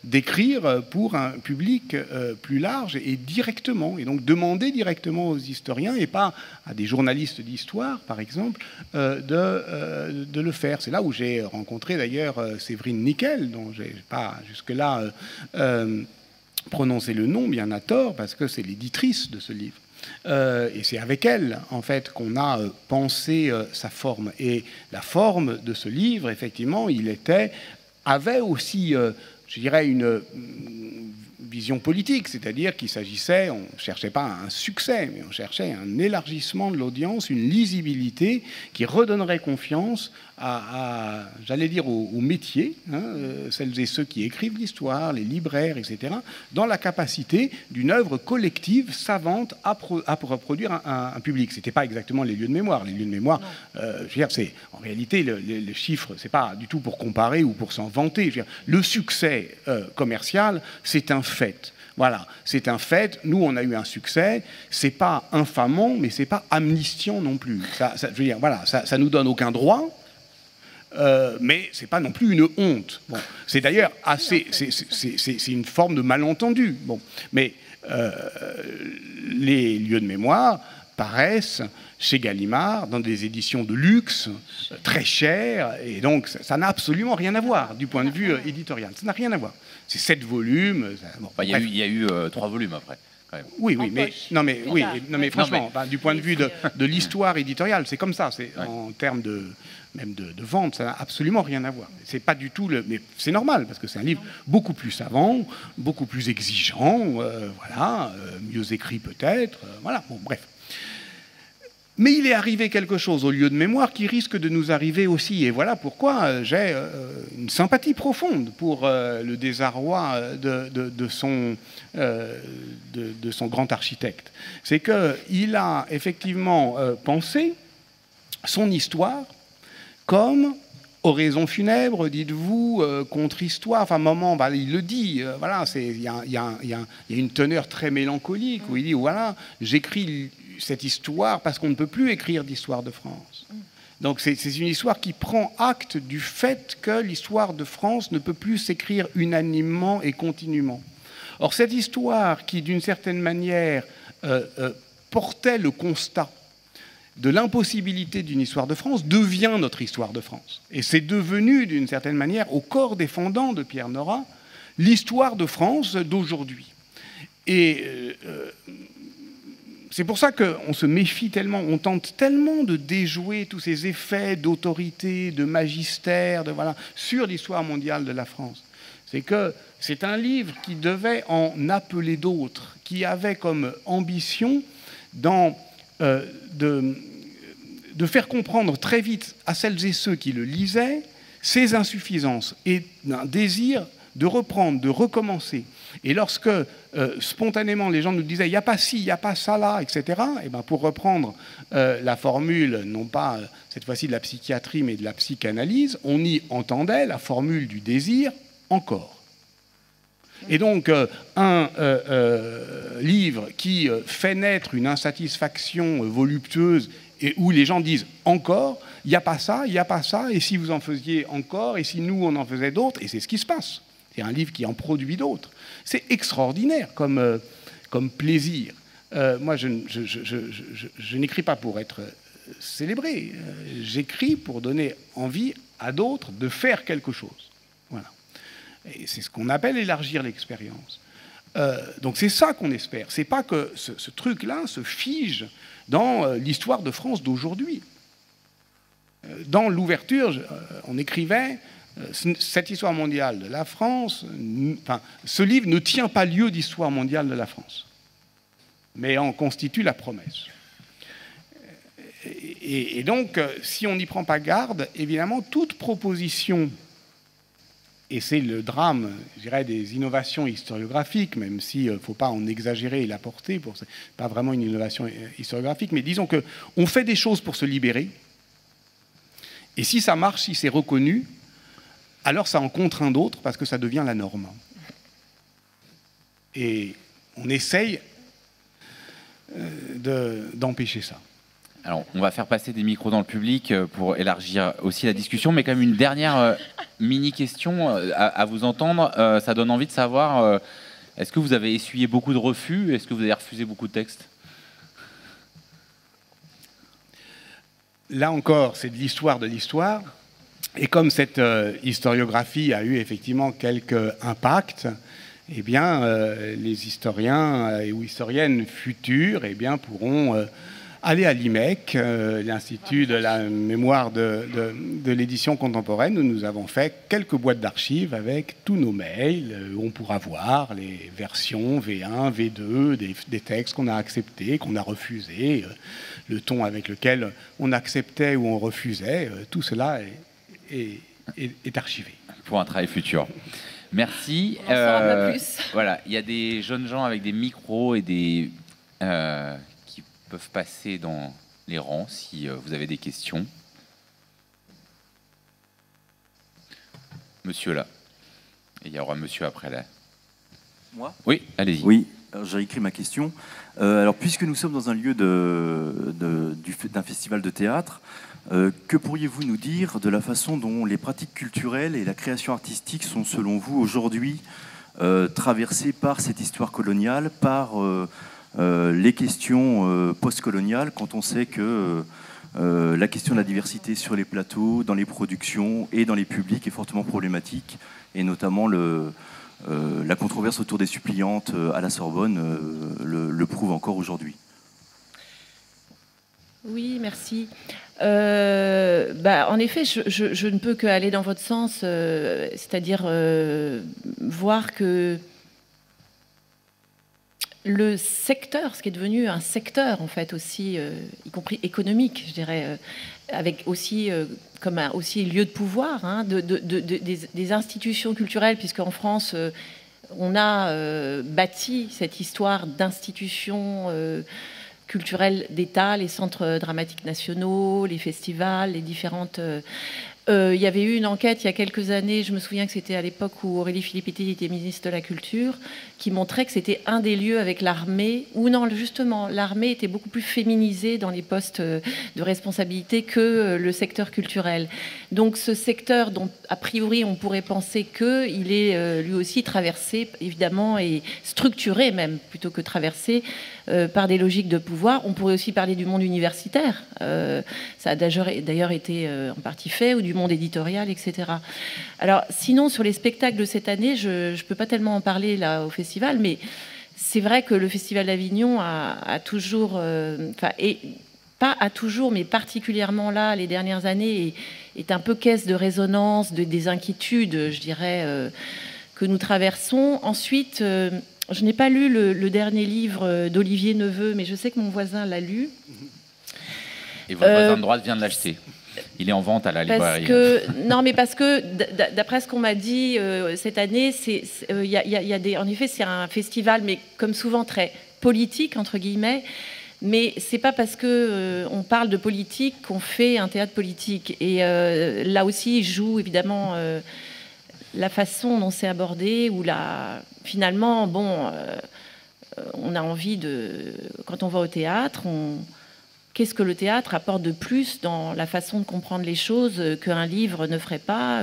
d'écrire pour un public plus large et directement, et donc demander directement aux historiens et pas à des journalistes d'histoire, par exemple, de le faire. C'est là où j'ai rencontré d'ailleurs Séverine Nickel, dont je n'ai pas jusque-là prononcer le nom bien à tort, parce que c'est l'éditrice de ce livre. Et c'est avec elle, en fait, qu'on a pensé sa forme. Et la forme de ce livre, effectivement, avait aussi, je dirais, une vision politique, c'est-à-dire qu'il s'agissait, on ne cherchait pas un succès, mais on cherchait un élargissement de l'audience, une lisibilité qui redonnerait confiance j'allais dire, aux métiers, celles et ceux qui écrivent l'histoire, les libraires, etc., dans la capacité d'une œuvre collective, savante, à reproduire un public. Ce n'était pas exactement les lieux de mémoire. Les lieux de mémoire, je veux dire, en réalité, les chiffres, ce n'est pas du tout pour comparer ou pour s'en vanter. Je veux dire, le succès commercial, c'est un fait. Voilà, c'est un fait. Nous, on a eu un succès. C'est pas infamant, mais c'est pas amnistiant non plus. Je veux dire, voilà, ça nous donne aucun droit. Mais c'est pas non plus une honte. Bon, c'est d'ailleurs assez, c'est une forme de malentendu. Bon, mais les lieux de mémoire paraissent chez Gallimard dans des éditions de luxe très chères, et donc ça n'a absolument rien à voir du point de vue éditorial. Ça n'a rien à voir. C'est 7 volumes. Bon, il y a eu 3 volumes après. Oui, mais franchement, du point de vue de l'histoire éditoriale, c'est comme ça. C'est en termes même de vente, ça n'a absolument rien à voir. C'est pas du tout mais c'est normal parce que c'est un livre beaucoup plus savant, beaucoup plus exigeant, voilà, mieux écrit peut-être, voilà. Bon, bref. Mais il est arrivé quelque chose au lieu de mémoire qui risque de nous arriver aussi. Et voilà pourquoi j'ai une sympathie profonde pour le désarroi de son grand architecte. C'est qu'il a effectivement pensé son histoire comme oraison funèbre, dites-vous, contre-histoire. Enfin, moment, il le dit. Voilà, il y a une teneur très mélancolique où il dit voilà, j'écris cette histoire parce qu'on ne peut plus écrire d'histoire de France. Donc c'est une histoire qui prend acte du fait que l'histoire de France ne peut plus s'écrire unanimement et continuellement. Or, cette histoire qui, d'une certaine manière, portait le constat de l'impossibilité d'une histoire de France, devient notre histoire de France. Et c'est devenu, d'une certaine manière, au corps défendant de Pierre Nora, l'histoire de France d'aujourd'hui. Et c'est pour ça qu'on se méfie tellement, on tente tellement de déjouer tous ces effets d'autorité, de magistère, sur l'histoire mondiale de la France. C'est que c'est un livre qui devait en appeler d'autres, qui avait comme ambition de faire comprendre très vite à celles et ceux qui le lisaient ses insuffisances et un désir de reprendre, de recommencer. Et lorsque spontanément les gens nous disaient « il n'y a pas ci, il n'y a pas ça là », etc., et ben pour reprendre la formule, non pas cette fois-ci de la psychiatrie, mais de la psychanalyse, on y entendait la formule du désir « encore ». Et donc, un livre qui fait naître une insatisfaction voluptueuse et où les gens disent « encore », il n'y a pas ça, et si vous en faisiez encore, et si nous, on en faisait d'autres, et c'est ce qui se passe. C'est un livre qui en produit d'autres. C'est extraordinaire comme comme plaisir. Moi, je n'écris pas pour être célébré. J'écris pour donner envie à d'autres de faire quelque chose. Voilà. Et c'est ce qu'on appelle élargir l'expérience. Donc c'est ça qu'on espère. C'est pas que ce truc-là se fige dans l'histoire de France d'aujourd'hui. Dans l'ouverture, on écrivait cette histoire mondiale de la France. Enfin, ce livre ne tient pas lieu d'histoire mondiale de la France, mais en constitue la promesse. Et donc, si on n'y prend pas garde, évidemment, toute proposition, et c'est le drame, je dirais, des innovations historiographiques, même s'il ne faut pas en exagérer et la porter, ce n'est pas vraiment une innovation historiographique, mais disons qu'on fait des choses pour se libérer, et si ça marche, si c'est reconnu, alors ça en contraint d'autres, parce que ça devient la norme. Et on essaye d'empêcher ça. Alors, on va faire passer des micros dans le public pour élargir aussi la discussion, mais quand même une dernière mini-question à vous entendre. Ça donne envie de savoir, est-ce que vous avez essuyé beaucoup de refus? Est-ce que vous avez refusé beaucoup de textes? Là encore, c'est de l'histoire. Et comme cette historiographie a eu effectivement quelques impacts, eh bien, les historiens ou historiennes futurs pourront aller à l'IMEC, l'Institut de la mémoire de l'édition contemporaine, où nous avons fait quelques boîtes d'archives avec tous nos mails, où on pourra voir les versions V1, V2, des textes qu'on a acceptés, qu'on a refusés, le ton avec lequel on acceptait ou on refusait, tout cela est archivé. Pour un travail futur. Merci. On en saura pas plus. Voilà, il y a des jeunes gens avec des micros et des qui peuvent passer dans les rangs si vous avez des questions. Monsieur là. Et il y aura monsieur après là. Moi ? Oui, allez-y. Oui, j'ai écrit ma question. Alors, puisque nous sommes dans un lieu d'un festival de théâtre, que pourriez-vous nous dire de la façon dont les pratiques culturelles et la création artistique sont, selon vous, aujourd'hui traversées par cette histoire coloniale, par les questions postcoloniales, quand on sait que la question de la diversité sur les plateaux, dans les productions et dans les publics est fortement problématique, et notamment la controverse autour des suppliantes à la Sorbonne le prouve encore aujourd'hui. Oui, merci. En effet, je ne peux qu'aller dans votre sens, c'est-à-dire voir que le secteur, ce qui est devenu un secteur en fait aussi, y compris économique, je dirais, avec aussi comme aussi lieu de pouvoir hein, des institutions culturelles, puisqu'en France on a bâti cette histoire d'institutions culturelles d'État, les centres dramatiques nationaux, les festivals, les différentes. Il y avait eu une enquête il y a quelques années, je me souviens que c'était à l'époque où Aurélie Filippetti était ministre de la Culture, qui montrait que c'était un des lieux avec l'armée, où non, justement, l'armée était beaucoup plus féminisée dans les postes de responsabilité que le secteur culturel. Donc ce secteur dont, a priori, on pourrait penser qu'il est lui aussi traversé, évidemment, et structuré même, plutôt que traversé, par des logiques de pouvoir. On pourrait aussi parler du monde universitaire. Ça a d'ailleurs été en partie fait, ou du monde éditorial, etc. Alors, sinon, sur les spectacles de cette année, je ne peux pas tellement en parler là au festival, mais c'est vrai que le Festival d'Avignon a toujours... et pas à toujours, mais particulièrement là, les dernières années, est un peu caisse de résonance des inquiétudes, je dirais, que nous traversons. Ensuite... je n'ai pas lu le dernier livre d'Olivier Neveu, mais je sais que mon voisin l'a lu. Et votre voisin de droite vient de l'acheter. Il est en vente à la librairie. Non, mais parce que, d'après ce qu'on m'a dit cette année, en effet, c'est un festival, mais comme souvent très politique, entre guillemets. Mais c'est pas parce que on parle de politique qu'on fait un théâtre politique. Et là aussi, il joue évidemment... la façon dont c'est abordé, ou finalement, on a envie de... Quand on va au théâtre, qu'est-ce que le théâtre apporte de plus dans la façon de comprendre les choses qu'un livre ne ferait pas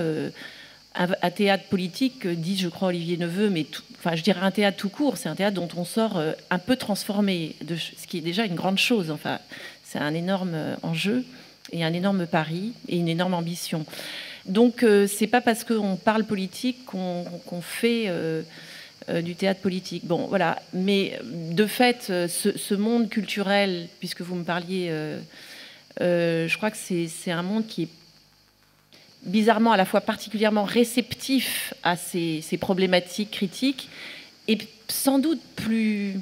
un théâtre politique, dit, je crois, Olivier Neveu, mais enfin, je dirais un théâtre tout court, c'est un théâtre dont on sort un peu transformé, ce qui est déjà une grande chose. Enfin, c'est un énorme enjeu et un énorme pari et une énorme ambition. Donc, c'est pas parce qu'on parle politique qu'on fait du théâtre politique. Bon, voilà. Mais de fait, ce monde culturel, puisque vous me parliez, je crois que c'est un monde qui est bizarrement à la fois particulièrement réceptif à ces problématiques critiques et sans doute plus,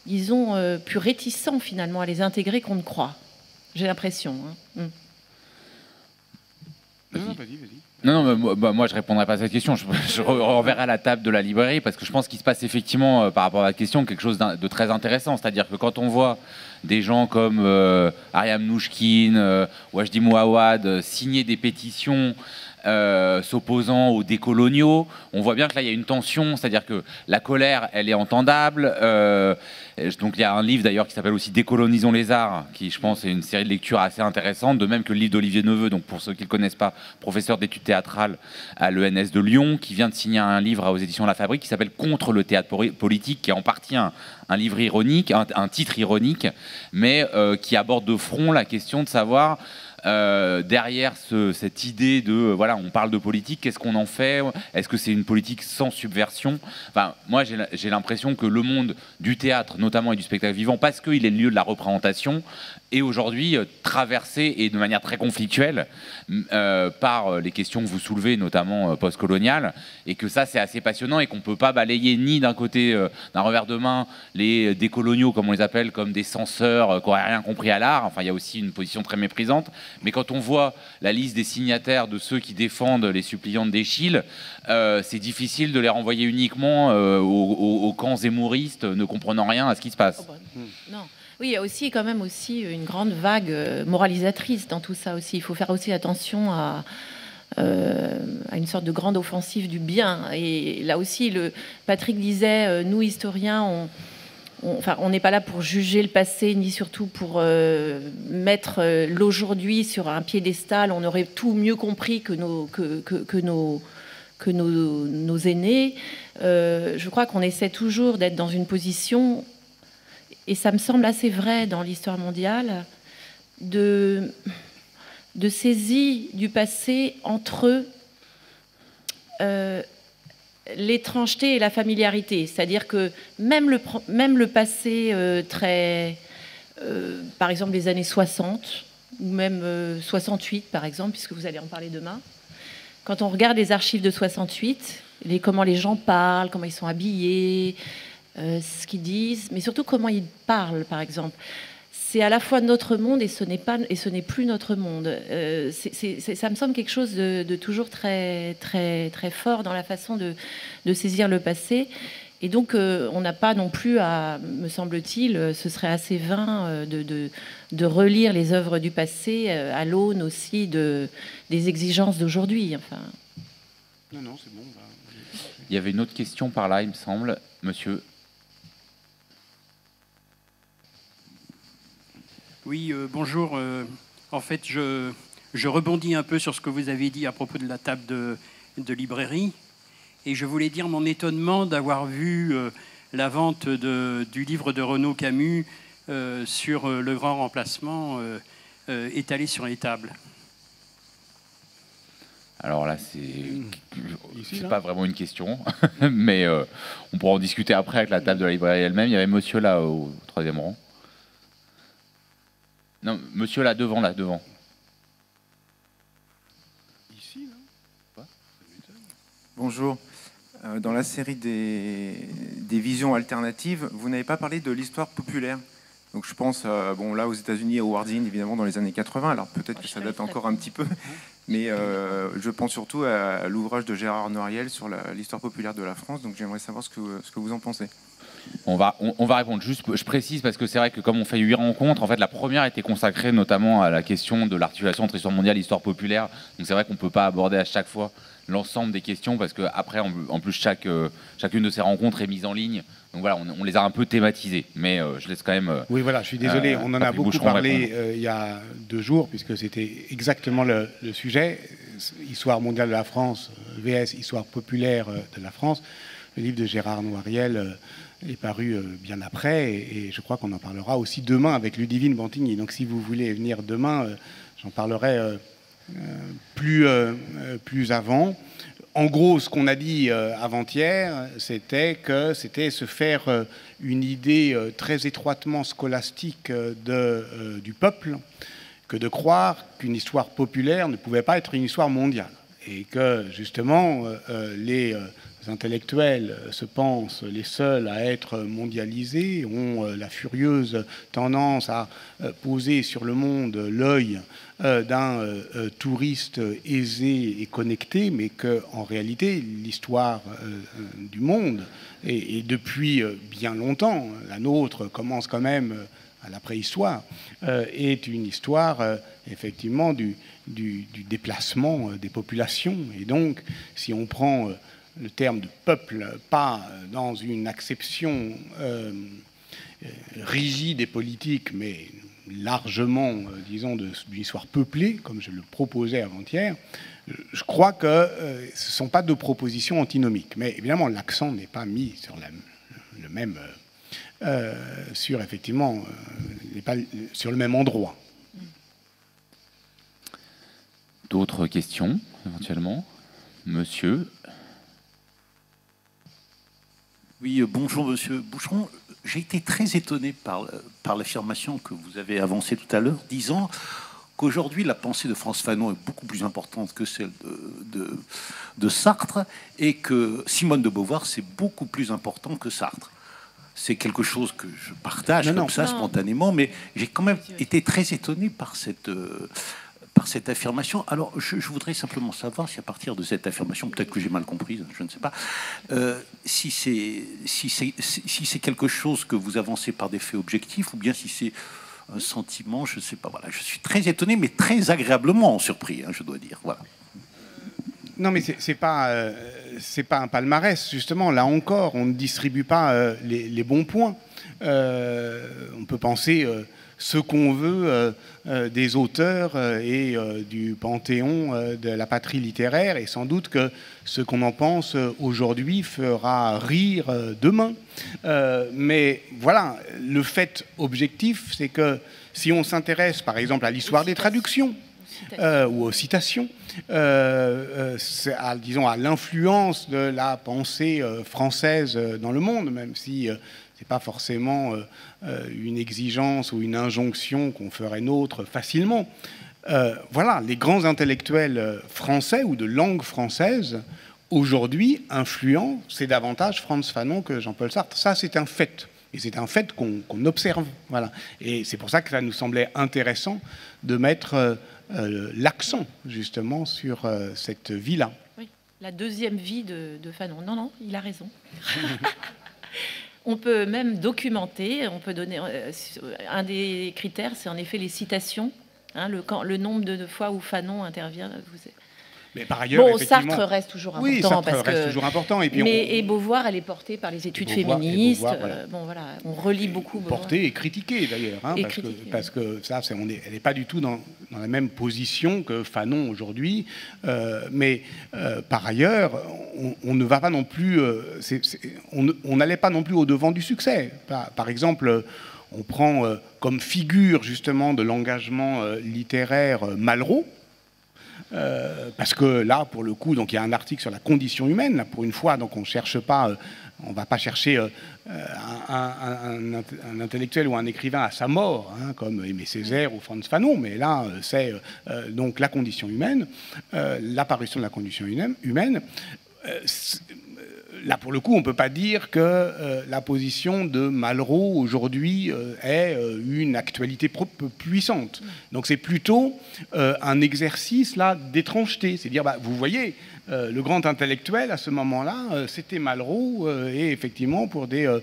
disons, plus réticent finalement à les intégrer qu'on ne croit. J'ai l'impression. Hein. Vas-y. Non, moi je répondrai pas à cette question. Je renverrai à la table de la librairie parce que je pense qu'il se passe effectivement, par rapport à la question, quelque chose de très intéressant. C'est-à-dire que quand on voit des gens comme Ariam Nouchkine, Wajdi Mouawad signer des pétitions s'opposant aux décoloniaux, on voit bien que là il y a une tension, c'est-à-dire que la colère elle est entendable. Donc il y a un livre d'ailleurs qui s'appelle aussi Décolonisons les arts, qui je pense est une série de lectures assez intéressante, de même que le livre d'Olivier Neveu, donc pour ceux qui ne le connaissent pas, professeur d'études théâtrales à l'ENS de Lyon, qui vient de signer un livre aux éditions La Fabrique qui s'appelle Contre le théâtre politique, qui est en partie un livre ironique, un titre ironique, mais qui aborde de front la question de savoir derrière cette idée de voilà, on parle de politique, qu'est-ce qu'on en fait? Est-ce que c'est une politique sans subversion? Enfin, moi j'ai l'impression que le monde du théâtre notamment et du spectacle vivant, parce qu'il est le lieu de la représentation, est aujourd'hui traversé et de manière très conflictuelle par les questions que vous soulevez, notamment post-coloniales, et que ça c'est assez passionnant et qu'on ne peut pas balayer ni d'un côté, d'un revers de main, les décoloniaux comme on les appelle, comme des censeurs qui n'auraient rien compris à l'art. Enfin, il y a aussi une position très méprisante. Mais quand on voit la liste des signataires de ceux qui défendent les suppliantes d'Eschyle, c'est difficile de les renvoyer uniquement aux camps zémouristes ne comprenant rien à ce qui se passe. Oh bah, non. Oui, il y a aussi quand même aussi une grande vague moralisatrice dans tout ça aussi. Il faut faire aussi attention à une sorte de grande offensive du bien. Et là aussi, Patrick disait, nous historiens, on n'est pas là pour juger le passé, ni surtout pour mettre l'aujourd'hui sur un piédestal. On aurait tout mieux compris que nos aînés. Je crois qu'on essaie toujours d'être dans une position, et ça me semble assez vrai dans l'histoire mondiale, de saisie du passé entre l'étrangeté et la familiarité. C'est-à-dire que même le passé par exemple les années 60, ou même 68 par exemple, puisque vous allez en parler demain, quand on regarde les archives de 68, comment les gens parlent, comment ils sont habillés, ce qu'ils disent, mais surtout comment ils parlent, par exemple. C'est à la fois notre monde et ce n'est plus notre monde. Ça me semble quelque chose de toujours très, très, très fort dans la façon de saisir le passé. Et donc, on n'a pas non plus à, me semble-t-il, ce serait assez vain de relire les œuvres du passé à l'aune aussi des exigences d'aujourd'hui. Enfin. Non, c'est bon. Il y avait une autre question par là, il me semble, monsieur. Oui, bonjour. En fait, je rebondis un peu sur ce que vous avez dit à propos de la table de librairie. Et je voulais dire mon étonnement d'avoir vu la vente du livre de Renaud Camus sur le grand remplacement étalé sur les tables. Alors là, c'est pas vraiment une question, mais on pourra en discuter après avec la table de la librairie elle-même. Il y avait monsieur là au troisième rang. Non, monsieur là devant, Ici, là. Bonjour. Dans la série des visions alternatives, vous n'avez pas parlé de l'histoire populaire. Donc je pense, bon là aux États-Unis, à Howard Zinn, évidemment dans les années 80. Alors peut-être que ça date encore un petit peu, mais je pense surtout à l'ouvrage de Gérard Noiriel sur l'histoire populaire de la France. Donc j'aimerais savoir ce que vous en pensez. On va répondre. Juste, je précise parce que c'est vrai que comme on fait 8 rencontres, en fait la première était consacrée notamment à la question de l'articulation entre histoire mondiale et histoire populaire. Donc c'est vrai qu'on ne peut pas aborder à chaque fois l'ensemble des questions parce que après en plus chacune de ces rencontres est mise en ligne. Donc voilà, on les a un peu thématisées, mais je laisse quand même. Oui, voilà, je suis désolé, on en a beaucoup parlé il y a 2 jours puisque c'était exactement le sujet. Histoire mondiale de la France, VS Histoire populaire de la France, le livre de Gérard Noiriel est paru bien après, et je crois qu'on en parlera aussi demain avec Ludivine Bantigny. Donc si vous voulez venir demain, j'en parlerai plus avant. En gros, ce qu'on a dit avant-hier, c'était que c'était se faire une idée très étroitement scolastique du peuple, que de croire qu'une histoire populaire ne pouvait pas être une histoire mondiale. Et que, justement, les intellectuels se pensent les seuls à être mondialisés, ont la furieuse tendance à poser sur le monde l'œil d'un touriste aisé et connecté, mais qu'en réalité, l'histoire du monde, et depuis bien longtemps, la nôtre commence quand même à la préhistoire, est une histoire effectivement du déplacement des populations. Et donc, si on prend le terme de peuple, pas dans une acception rigide et politique, mais largement, disons, d'une histoire peuplée, comme je le proposais avant-hier, je crois que ce ne sont pas deux propositions antinomiques. Mais évidemment, l'accent n'est pas mis sur le même... sur effectivement, n'est pas sur le même endroit. D'autres questions, éventuellement? Monsieur? Oui, bonjour Monsieur Boucheron. J'ai été très étonné par l'affirmation que vous avez avancée tout à l'heure, disant qu'aujourd'hui la pensée de Frantz Fanon est beaucoup plus importante que celle de Sartre, et que Simone de Beauvoir c'est beaucoup plus important que Sartre. C'est quelque chose que je partage spontanément, mais j'ai quand même été très étonné par cette affirmation. Alors, je voudrais simplement savoir si à partir de cette affirmation, peut-être que j'ai mal comprise, je ne sais pas, si c'est quelque chose que vous avancez par des faits objectifs, ou bien si c'est un sentiment, je ne sais pas. Voilà, je suis très étonné, mais très agréablement surpris, je dois dire. Voilà. Non, mais c'est pas un palmarès, justement. Là encore, on ne distribue pas les bons points. On peut penser ce qu'on veut des auteurs et du panthéon de la patrie littéraire, et sans doute que ce qu'on en pense aujourd'hui fera rire demain. Mais voilà, le fait objectif, c'est que si on s'intéresse, par exemple, à l'histoire des traductions, ou aux citations, disons à l'influence de la pensée française dans le monde, même si c'est pas forcément une exigence ou une injonction qu'on ferait nôtre facilement. Voilà, les grands intellectuels français ou de langue française aujourd'hui influents, c'est davantage Frantz Fanon que Jean-Paul Sartre. Ça, c'est un fait. Et c'est un fait qu'on observe. Voilà. Et c'est pour ça que ça nous semblait intéressant de mettre l'accent, justement, sur cette vie-là. Oui, la deuxième vie de Fanon. Non, il a raison. On peut même documenter, on peut donner... un des critères, c'est en effet les citations, le nombre de fois où Fanon intervient. Mais par ailleurs, Sartre reste toujours important. Oui, Sartre reste toujours important. Et puis et Beauvoir, elle est portée par les études féministes. Voilà, on relit beaucoup Beauvoir. Portée et critiquée d'ailleurs, parce que ça, elle n'est pas du tout dans la même position que Fanon aujourd'hui. Mais par ailleurs, on ne va pas non plus, on n'allait pas non plus au devant du succès. Par exemple, on prend comme figure justement de l'engagement littéraire Malraux. Parce que là, pour le coup, donc il y a un article sur la condition humaine. Là, pour une fois, donc on cherche pas, on va pas chercher un intellectuel ou un écrivain à sa mort, comme Aimé Césaire ou Frantz Fanon. Mais là, c'est donc la condition humaine, l'apparition de la condition humaine. Là, pour le coup, on ne peut pas dire que la position de Malraux aujourd'hui est une actualité puissante. Donc c'est plutôt un exercice là d'étrangeté. C'est dire, vous voyez, le grand intellectuel à ce moment-là, c'était Malraux, et effectivement pour des...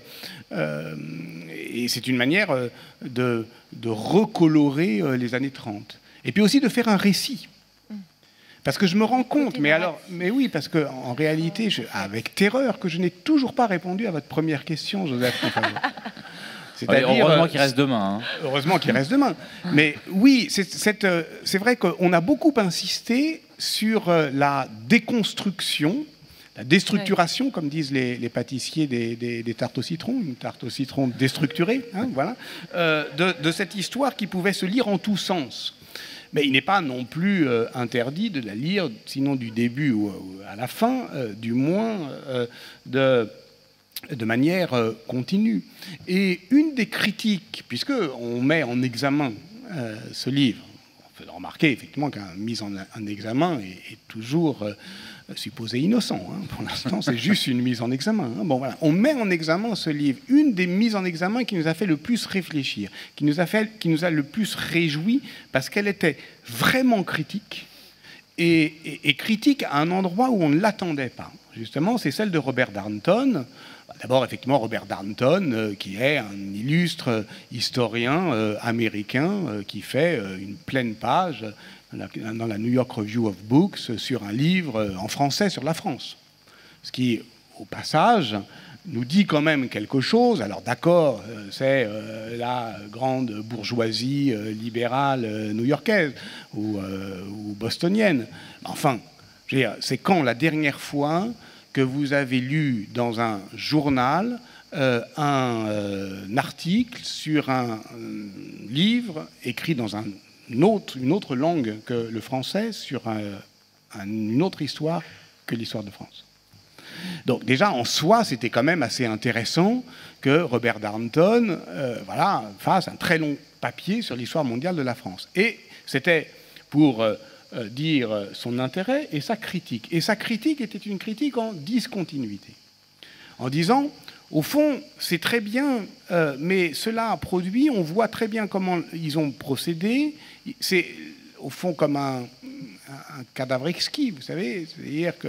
et c'est une manière de recolorer les années 30. Et puis aussi de faire un récit. Parce que je me rends compte, mais oui, parce qu'en réalité, avec terreur, que je n'ai toujours pas répondu à votre première question, Joseph. Heureusement qu'il reste demain. Heureusement qu'il reste demain. Mais oui, c'est vrai qu'on a beaucoup insisté sur la déconstruction, la déstructuration, comme disent les pâtissiers des tartes au citron, une tarte au citron déstructurée, hein, voilà, de cette histoire qui pouvait se lire en tous sens. Mais il n'est pas non plus interdit de la lire, sinon du début ou à la fin, du moins de manière continue. Et une des critiques, puisqu'on met en examen ce livre, on peut remarquer effectivement qu'un mise en examen est toujours supposé innocent. Hein. Pour l'instant, c'est juste une mise en examen. Hein. Bon, voilà. On met en examen ce livre. Une des mises en examen qui nous a fait le plus réfléchir, qui nous a le plus réjoui, parce qu'elle était vraiment critique, et critique à un endroit où on ne l'attendait pas. Justement, c'est celle de Robert Darnton. D'abord, effectivement, Robert Darnton, qui est un illustre historien américain, qui fait une pleine page dans la New York Review of Books sur un livre en français sur la France. Ce qui, au passage, nous dit quand même quelque chose. Alors d'accord, c'est la grande bourgeoisie libérale new-yorkaise ou bostonienne. Enfin, c'est quand la dernière fois que vous avez lu dans un journal un article sur un livre écrit dans une autre langue que le français, sur une autre histoire que l'histoire de France. Donc déjà, en soi, c'était quand même assez intéressant que Robert Darnton fasse un très long papier sur l'histoire mondiale de la France. Et c'était pour dire son intérêt et sa critique. Et sa critique était une critique en discontinuité. En disant, au fond, c'est très bien, mais cela a produit, on voit très bien comment ils ont procédé. C'est au fond comme un cadavre exquis, vous savez, c'est-à-dire que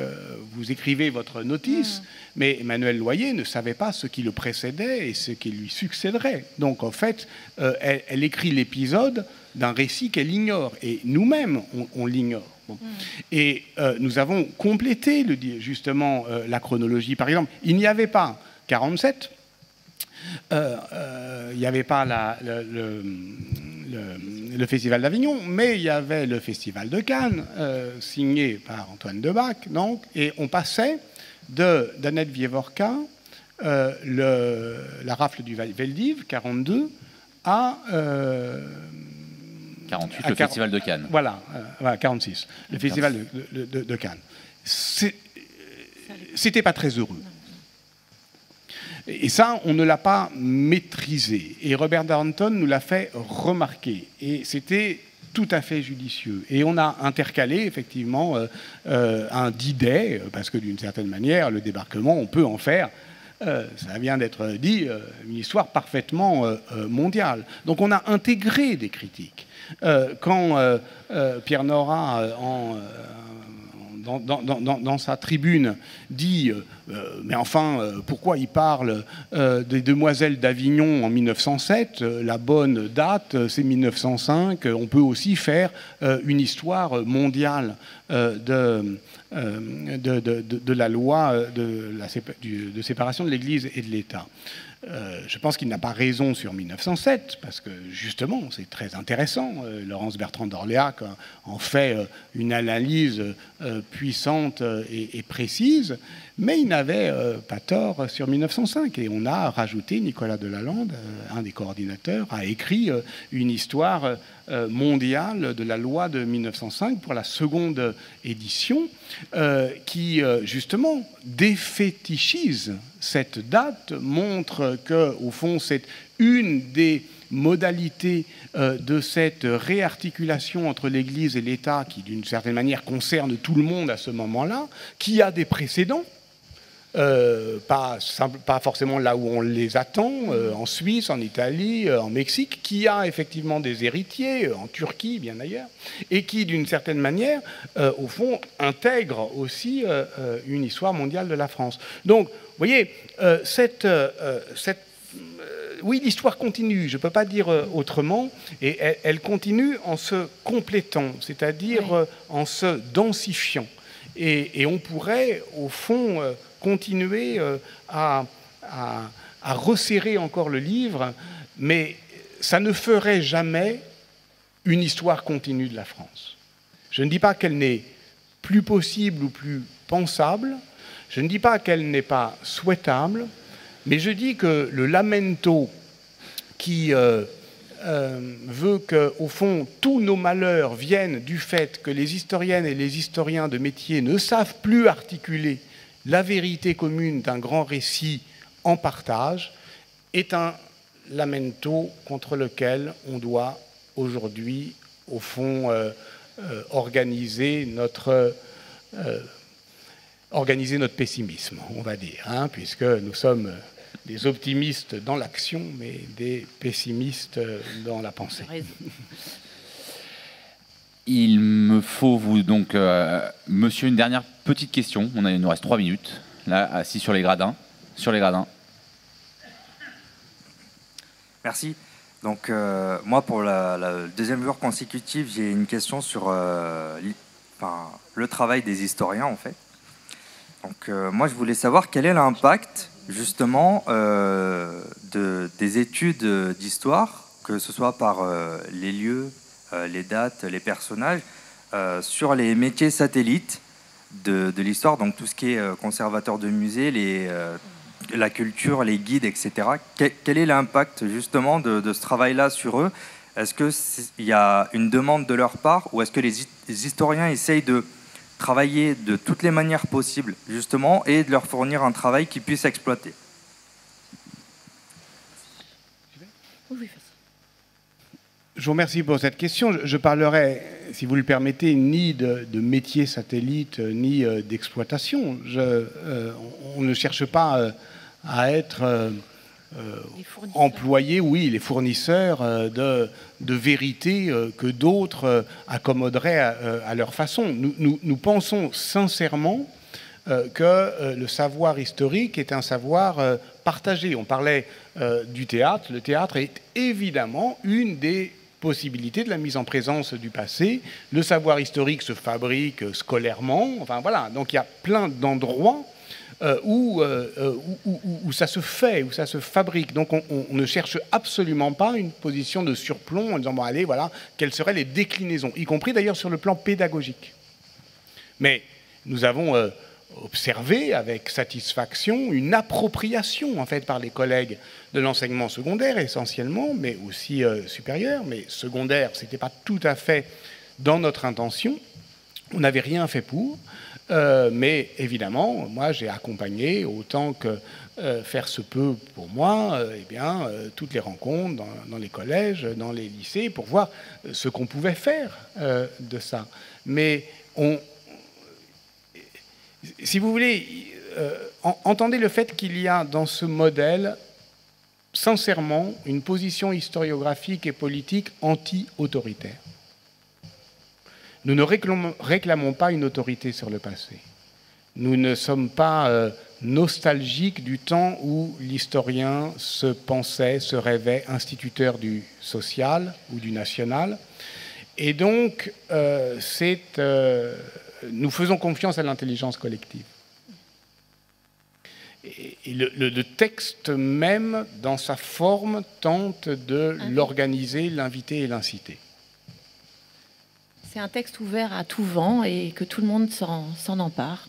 vous écrivez votre notice, mais Emmanuel Loyer ne savait pas ce qui le précédait et ce qui lui succéderait. Donc en fait, elle écrit l'épisode d'un récit qu'elle ignore, et nous-mêmes, on l'ignore. Bon. Et nous avons complété justement la chronologie. Par exemple, il n'y avait pas 47, il n'y avait pas le Festival d'Avignon, mais il y avait le Festival de Cannes, signé par Antoine Debac, donc, et on passait d'Annette Vievorka, la rafle du Veldiv, 42, à 48, le Festival de Cannes. Voilà, 46, le Festival de Cannes. C'était pas très heureux. Et ça, on ne l'a pas maîtrisé. Et Robert Darnton nous l'a fait remarquer. Et c'était tout à fait judicieux. Et on a intercalé, effectivement, un D-Day, parce que d'une certaine manière, le débarquement, on peut en faire, ça vient d'être dit, une histoire parfaitement mondiale. Donc on a intégré des critiques. Quand Pierre Nora, dans sa tribune, dit mais enfin, pourquoi il parle des demoiselles d'Avignon en 1907 ? La bonne date, c'est 1905. On peut aussi faire une histoire mondiale de la loi de séparation de l'Église et de l'État. Je pense qu'il n'a pas raison sur 1907, parce que justement, c'est très intéressant. Laurence Bertrand d'Orléac en fait une analyse puissante et précise, mais il n'avait pas tort sur 1905. Et on a rajouté, Nicolas Delalande, un des coordinateurs, a écrit une histoire mondiale de la loi de 1905 pour la seconde édition, qui justement défétichise cette date, montre que, au fond, c'est une des modalités de cette réarticulation entre l'Église et l'État qui, d'une certaine manière, concerne tout le monde à ce moment-là, qui a des précédents, pas forcément là où on les attend, en Suisse, en Italie, en Mexique, qui a effectivement des héritiers, en Turquie bien ailleurs, et qui, d'une certaine manière, au fond, intègre aussi une histoire mondiale de la France. Donc, vous voyez, oui, l'histoire continue, je ne peux pas dire autrement, et elle continue en se complétant, c'est-à-dire en se densifiant. Et on pourrait, au fond, continuer à resserrer encore le livre mais ça ne ferait jamais une histoire continue de la France. Je ne dis pas qu'elle n'est plus possible ou plus pensable, je ne dis pas qu'elle n'est pas souhaitable, mais je dis que le lamento qui veut qu'au fond, tous nos malheurs viennent du fait que les historiennes et les historiens de métier ne savent plus articuler la vérité commune d'un grand récit en partage, est un lamento contre lequel on doit aujourd'hui, au fond, organiser notre pessimisme, on va dire, hein, puisque nous sommes des optimistes dans l'action, mais des pessimistes dans la pensée. Il me faut vous donc, monsieur, une dernière petite question. Il nous reste 3 minutes. Là, assis sur les gradins. Sur les gradins. Merci. Donc, moi, pour la deuxième jour consécutive, j'ai une question sur le travail des historiens, en fait. Donc, moi, je voulais savoir quel est l'impact, justement, des études d'histoire, que ce soit par les lieux, les dates, les personnages, sur les métiers satellites de l'histoire, donc tout ce qui est conservateur de musée, la culture, les guides, etc. Quel est l'impact justement de ce travail-là sur eux? Est-ce qu'il y a une demande de leur part, ou est-ce que les historiens essayent de travailler de toutes les manières possibles justement et de leur fournir un travail qu'ils puissent exploiter? Je vous remercie pour cette question. Je parlerai, si vous le permettez, ni de métier satellite, ni d'exploitation. On ne cherche pas à être employés, oui, les fournisseurs de vérité que d'autres accommoderaient à leur façon. Nous pensons sincèrement que le savoir historique est un savoir partagé. On parlait du théâtre. Le théâtre est évidemment une des possibilité de la mise en présence du passé. Le savoir historique se fabrique scolairement. Enfin voilà, donc il y a plein d'endroits où ça se fait, où ça se fabrique. Donc on ne cherche absolument pas une position de surplomb en disant bon allez voilà quelles seraient les déclinaisons, y compris d'ailleurs sur le plan pédagogique. Mais nous avons observé avec satisfaction une appropriation en fait par les collègues de l'enseignement secondaire essentiellement, mais aussi supérieur. Mais secondaire, ce n'était pas tout à fait dans notre intention. On n'avait rien fait pour. Mais évidemment, moi j'ai accompagné autant que faire se peut pour moi, toutes les rencontres dans les collèges, dans les lycées, pour voir ce qu'on pouvait faire de ça. Mais si vous voulez, entendez le fait qu'il y a dans ce modèle, sincèrement, une position historiographique et politique anti-autoritaire. Nous ne réclamons pas une autorité sur le passé. Nous ne sommes pas nostalgiques du temps où l'historien se pensait, se rêvait instituteur du social ou du national. Et donc, nous faisons confiance à l'intelligence collective. Et le texte même, dans sa forme, tente de l'organiser, l'inviter et l'inciter. C'est un texte ouvert à tout vent et que tout le monde s'en empare.